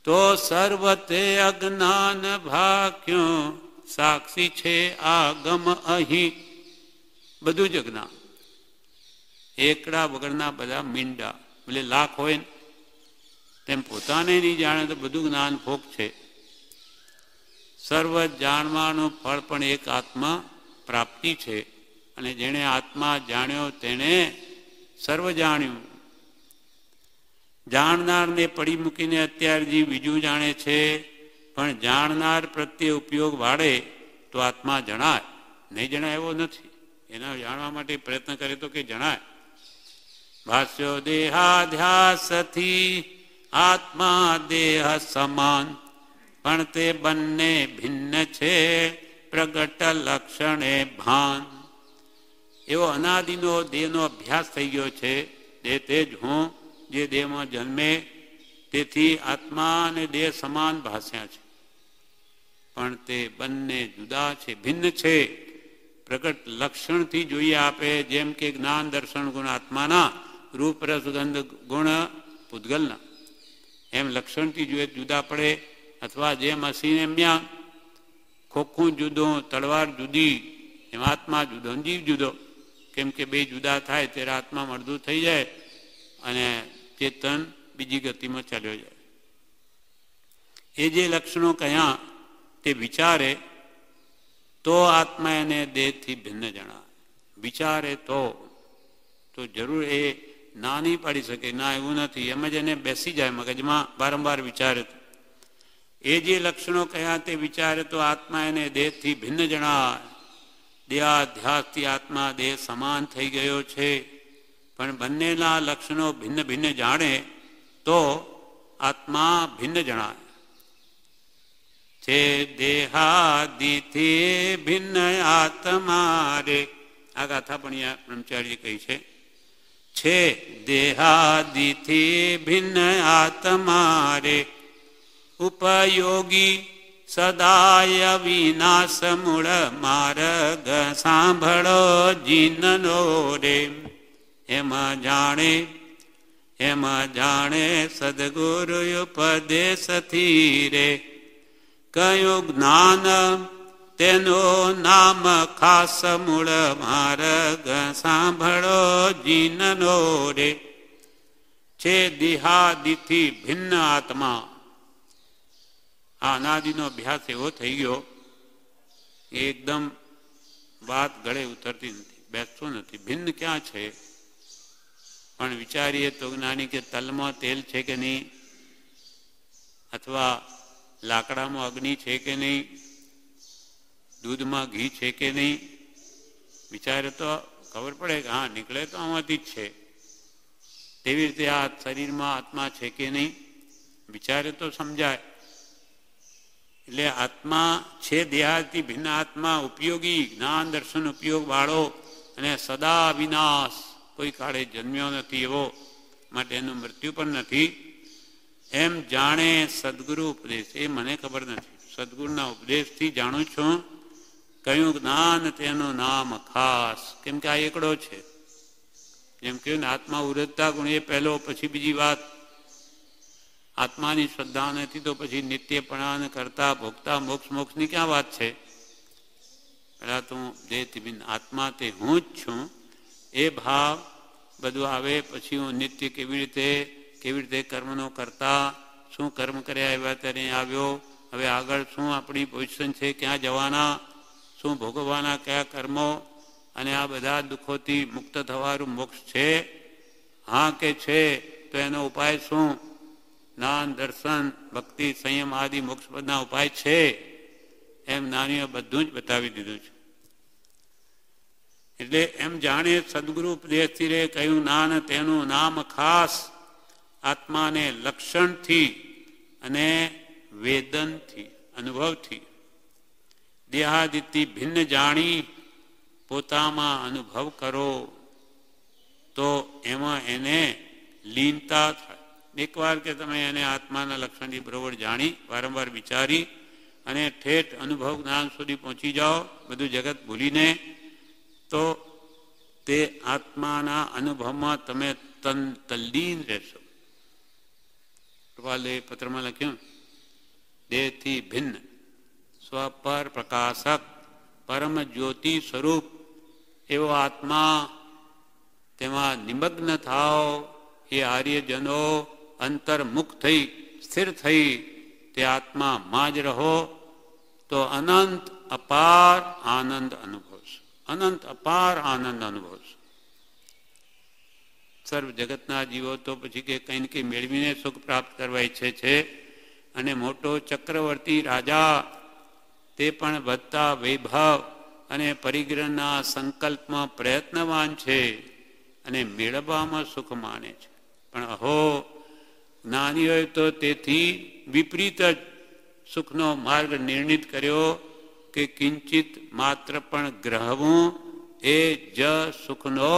તો સર્વતે અજ્ઞાન ભાગ્યો સાક્ષી છે આગમ અહીં. બધું જ અજ્ઞાન. એકડા વગરના બધા મીંડા, એટલે લાખ હોય ને તેમ પોતાને નહીં જાણે તો બધું જ્ઞાન ભોગ છે. સર્વ જાણવાનું ફળ પણ એક આત્મા પ્રાપ્તિ છે. અને જેણે આત્મા જાણ્યો તેને સર્વ જાણ્યું. જાણનારને પડી મૂકીને અત્યારે જે બીજું જાણે છે, પણ જાણનાર પ્રત્યે ઉપયોગ વાળે તો આત્મા જણાય. નહીં જણાય એવો નથી. એના જાણવા માટે પ્રયત્ન કરે તો કે જણાય. ભાષ્યો દેહાધ્યાસથી આત્મા દેહ સમાન, પણ તે બંને ભિન્ન છે પ્રગટ લક્ષણે ભાન. એવો અનાદિનો દેહનો અભ્યાસ થઈ ગયો છે. દેહ તે જ હું જે દેહમાં જન્મે, તેથી આત્મા અને દેહ સમાન ભાસ્યા છે. પણ તે બંને જુદા છે, ભિન્ન છે. પ્રગટ લક્ષણથી જોઈએ આપે. જેમ કે જ્ઞાન દર્શન ગુણ આત્માના, રૂપ રસ ગંધ ગુણ પૂતગલના, એમ લક્ષણથી જોઈએ જુદા પડે. અથવા જેમ હસીને મ્યા, ખોખું જુદું, તલવાર જુદી, એમ આત્મા જુદો, જીવ જુદો. કેમ કે બે જુદા થાય ત્યારે આત્મા અડધું થઈ જાય અને ચેતન બીજી ગતિમાં ચાલ્યો જાય. એ જે લક્ષણો કયા તે વિચારે તો આત્મા એને દેહથી ભિન્ન જણાય. વિચારે તો જરૂર એ ના નહીં પાડી શકે. ના, એવું નથી. એમ જ એને બેસી જાય મગજમાં, વારંવાર વિચારે. એ જે લક્ષણો કયા તે વિચારે તો આત્મા એને દેહથી ભિન્ન જણાય. દેહાધ્યાસથી આત્મા દેહ સમાન થઈ ગયો છે, પણ બંનેના લક્ષણો ભિન્ન ભિન્ન જાણે તો આત્મા ભિન્ન જણાય છે. દેહાદિથી ભિન્ન આત્મા રે. આ ગાથા પણ અહીંયા બ્રહ્મચારી કહી છે દેહાદિથી ભિન્ન આત્મા રે, ઉપયોગી સદાય વિનાશ મૂળ માર્ગ સાંભળો જીનનો રે. એમાં જાણે એમ જાણે સદગુરુ ઉપદેશથી રે કયું જ્ઞાન તેનું નામ ખાસ મૂળ માર્ગ સાંભળો જીનનો રે છે દેહાદિથી ભિન્ન આત્મા. આ અનાદિનો અભ્યાસ એવો થઈ ગયો એકદમ વાત ગળે ઉતરતી નથી, બેસતું નથી. ભિન્ન ક્યાં છે? પણ વિચારીએ તો જ્ઞાની કે તલમાં તેલ છે કે નહીં, અથવા લાકડામાં અગ્નિ છે કે નહીં, દૂધમાં ઘી છે કે નહીં. વિચારે તો ખબર પડે કે હા નીકળે તો આમાંથી જ છે. તેવી રીતે આ શરીરમાં આત્મા છે કે નહીં, વિચારે તો સમજાય. એટલે આત્મા છે દેહાથી ભિન્ન આત્મા, ઉપયોગી જ્ઞાન દર્શન ઉપયોગ વાળો અને સદા વિનાશ, કોઈ કાળે જન્મ્યો નથી એવો, માટે એનું મૃત્યુ પણ નથી. એમ જાણે સદગુરુ ઉપદેશ, એ મને ખબર નથી, સદગુરુના ઉપદેશથી જાણું છું. કયું જ્ઞાન તેનું નામ ખાસ, કેમ કે આ એકડો છે. જેમ કહ્યું ને આત્મા ઉરજતા ગુણ એ પહેલો, પછી બીજી વાત. આત્માની શ્રદ્ધા નથી તો પછી નિત્યપણા કરતા ભોગતા મોક્ષ મોક્ષની ક્યાં વાત છે? પેલા તો જે આત્મા તે હું જ છું એ ભાવ બધું આવે. પછી હું નિત્ય કેવી રીતે કર્મનો કરતા, શું કર્મ કર્યા એવા ત્યારે આવ્યો, હવે આગળ શું આપણી પોઝિશન છે, ક્યાં જવાના, શું ભોગવવાના, કયા કર્મો, અને આ બધા દુઃખોથી મુક્ત થવાનું મોક્ષ છે હા કે છે, તો એનો ઉપાય શું? જ્ઞાન દર્શન ભક્તિ સંયમ આદિ મોક્ષ પદના ઉપાય છે. એમ નાનીઓ બધું જ બતાવી દીધું છે. એટલે એમ જાણે સદગુરુ ઉપદેશથી રે કયું જ્ઞાન તેનું નામ ખાસ, આત્માને લક્ષણથી અને વેદનથી અનુભવથી દેહાદિથી ભિન્ન જાણી પોતામાં અનુભવ કરો તો એમાં એને લીનતા થાય. એકવાર કે તમે એને આત્માના લક્ષણની બરોબર જાણી, વારંવાર વિચારી અને ઠેઠ અનુભવ જ્ઞાન સુધી પહોંચી જાઓ, બધું જગત ભૂલીને, તો તે આત્માના અનુભવમાં તમે તલ્લીન રહેશો. કૃપાલે પત્રમાં લખ્યું, દેહથી ભિન્ન સ્વપર પ્રકાશક પરમ જ્યોતિ સ્વરૂપ એવો આત્મા, તેમાં નિમગ્ન થાઓ. એ આર્યજનો અંતર્મુખ થઈ સ્થિર થઈ તે આત્મામાં જ રહો તો અનંત અપાર આનંદ અનુભવશો. અનંત અપાર આનંદ અનુભવશો. સર્વ જગતના જીવો તો પછી કે કંઈ ને કંઈ મેળવીને સુખ પ્રાપ્ત કરવા ઈચ્છે છે, અને મોટો ચક્રવર્તી રાજા તે પણ વધતા વૈભવ અને પરિગ્રહના સંકલ્પમાં પ્રયત્નવાન છે અને મેળવવામાં સુખ માને છે. પણ અહો જ્ઞાનીઓએ તો તેથી વિપરીત જ સુખનો માર્ગ નિર્ણિત કર્યો કે કિંચિત માત્ર પણ ગ્રહવું એ જ સુખનો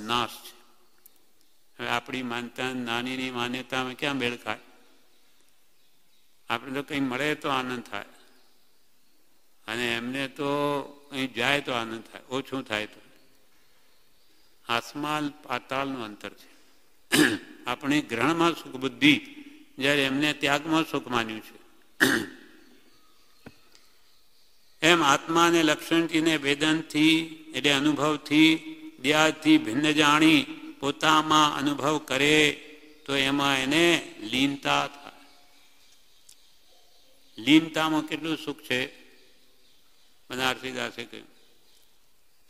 નાશ છે. હવે આપણી માનતા નાનીની માન્યતામાં ક્યાં મેળ ખાય? આપણે તો કંઈ મળે તો આનંદ થાય, અને એમને તો કંઈ જાય તો આનંદ થાય, ઓછું થાય તો. આસમાન પાતાળનું અંતર છે. આપણે ગ્રહણમાં સુખ બુદ્ધિ, જ્યારે એમને ત્યાગમાં સુખ માન્યું છે. એમ આત્માને લક્ષણથી ને વેદનથી એટલે અનુભવથી દેહાથી ભિન્ન જાણી પોતામાં અનુભવ કરે તો એમાં એને લીનતા થાય. લીનતામાં કેટલું સુખ છે? બનારસીદાસે કહ્યું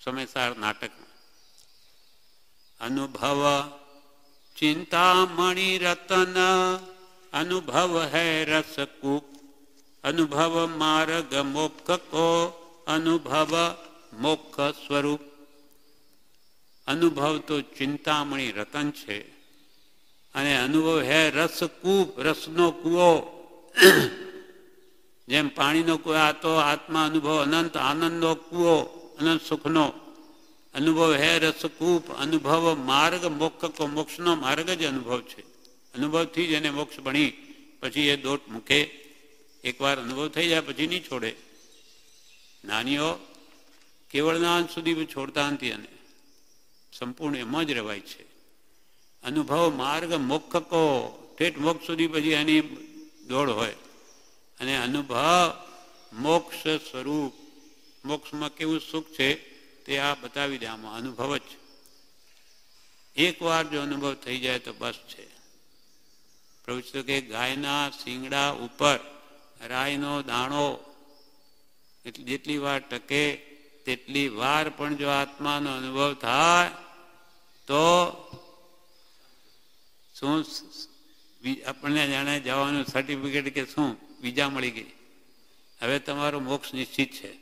સમયસાર નાટકમાં, અનુભવ ચિંતામણી રતન અનુભવ હૈ રસકૂપ અનુભવ માર્ગ મોક્ષ કો અનુભવ મોક્ષ સ્વરૂપ. અનુભવ તો ચિંતામણી રતન છે, અને અનુભવ હે રસકૂપ, રસનો કૂવો. જેમ પાણીનો કૂવો, આ તો આત્મા અનુભવ અનંત આનંદનો કૂવો, અનંત સુખનો અનુભવ હે રસકૂપ. અનુભવ માર્ગ મોક્ષ કો, મોક્ષનો માર્ગ જ અનુભવ છે. અનુભવથી જ એને મોક્ષ ભણી પછી એ દોટ મૂકે. એકવાર અનુભવ થઈ જાય પછી નહીં છોડે. નાનીઓ કેવળ જ્ઞાન સુધી છોડતા નથી, અને સંપૂર્ણ એમાં જ રહેવાય છે. અનુભવ માર્ગ મોક્ષ કો, ઠેઠ મોક્ષ સુધી પછી એની દોડ હોય. અને અનુભવ મોક્ષ સ્વરૂપ, મોક્ષમાં કેવું સુખ છે તે આ બતાવી દે. આમાં અનુભવ જ એકવાર જો અનુભવ થઈ જાય તો બસ છે. પ્રભુ કે ગાયના શિંગડા ઉપર રાઈનો દાણો જેટલી વાર ટકે તેટલી વાર પણ જો આત્માનો અનુભવ થાય તો શું આપણને જાણે જવાનું સર્ટિફિકેટ કે શું વિઝા મળી ગઈ, હવે તમારો મોક્ષ નિશ્ચિત છે.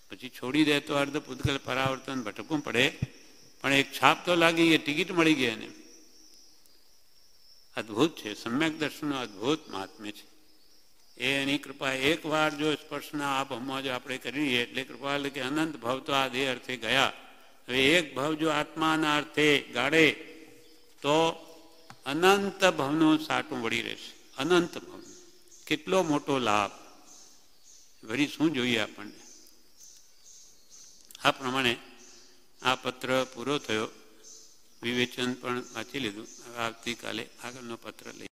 પછી છોડી દે તો અર્ધ પૂતગલ પરાવર્તન ભટકવું પડે, પણ એક છાપ તો લાગી ગઈ, ટિકિટ મળી ગઈ. એને અદ્ભુત છે. સમ્યક દર્શનનો અદ્ભુત મહાત્મ્ય છે. એની કૃપા એક વાર જો સ્પર્શના આ ભાવમાં જો આપણે કરીએ એટલે કૃપા એટલે કે અનંત ભાવ તો આ દેહ અર્થે ગયા. હવે એક ભાવ જો આત્માના અર્થે ગાળે તો અનંત ભાવનું સાટું વળી રહેશે. અનંત ભાવ કેટલો મોટો લાભ, વળી શું જોઈએ આપણને. આ પ્રમાણે આ પત્ર પૂરો થયો. વિવેચન પણ વાંચી લીધું. હવે આવતીકાલે આગળનો પત્ર લઈ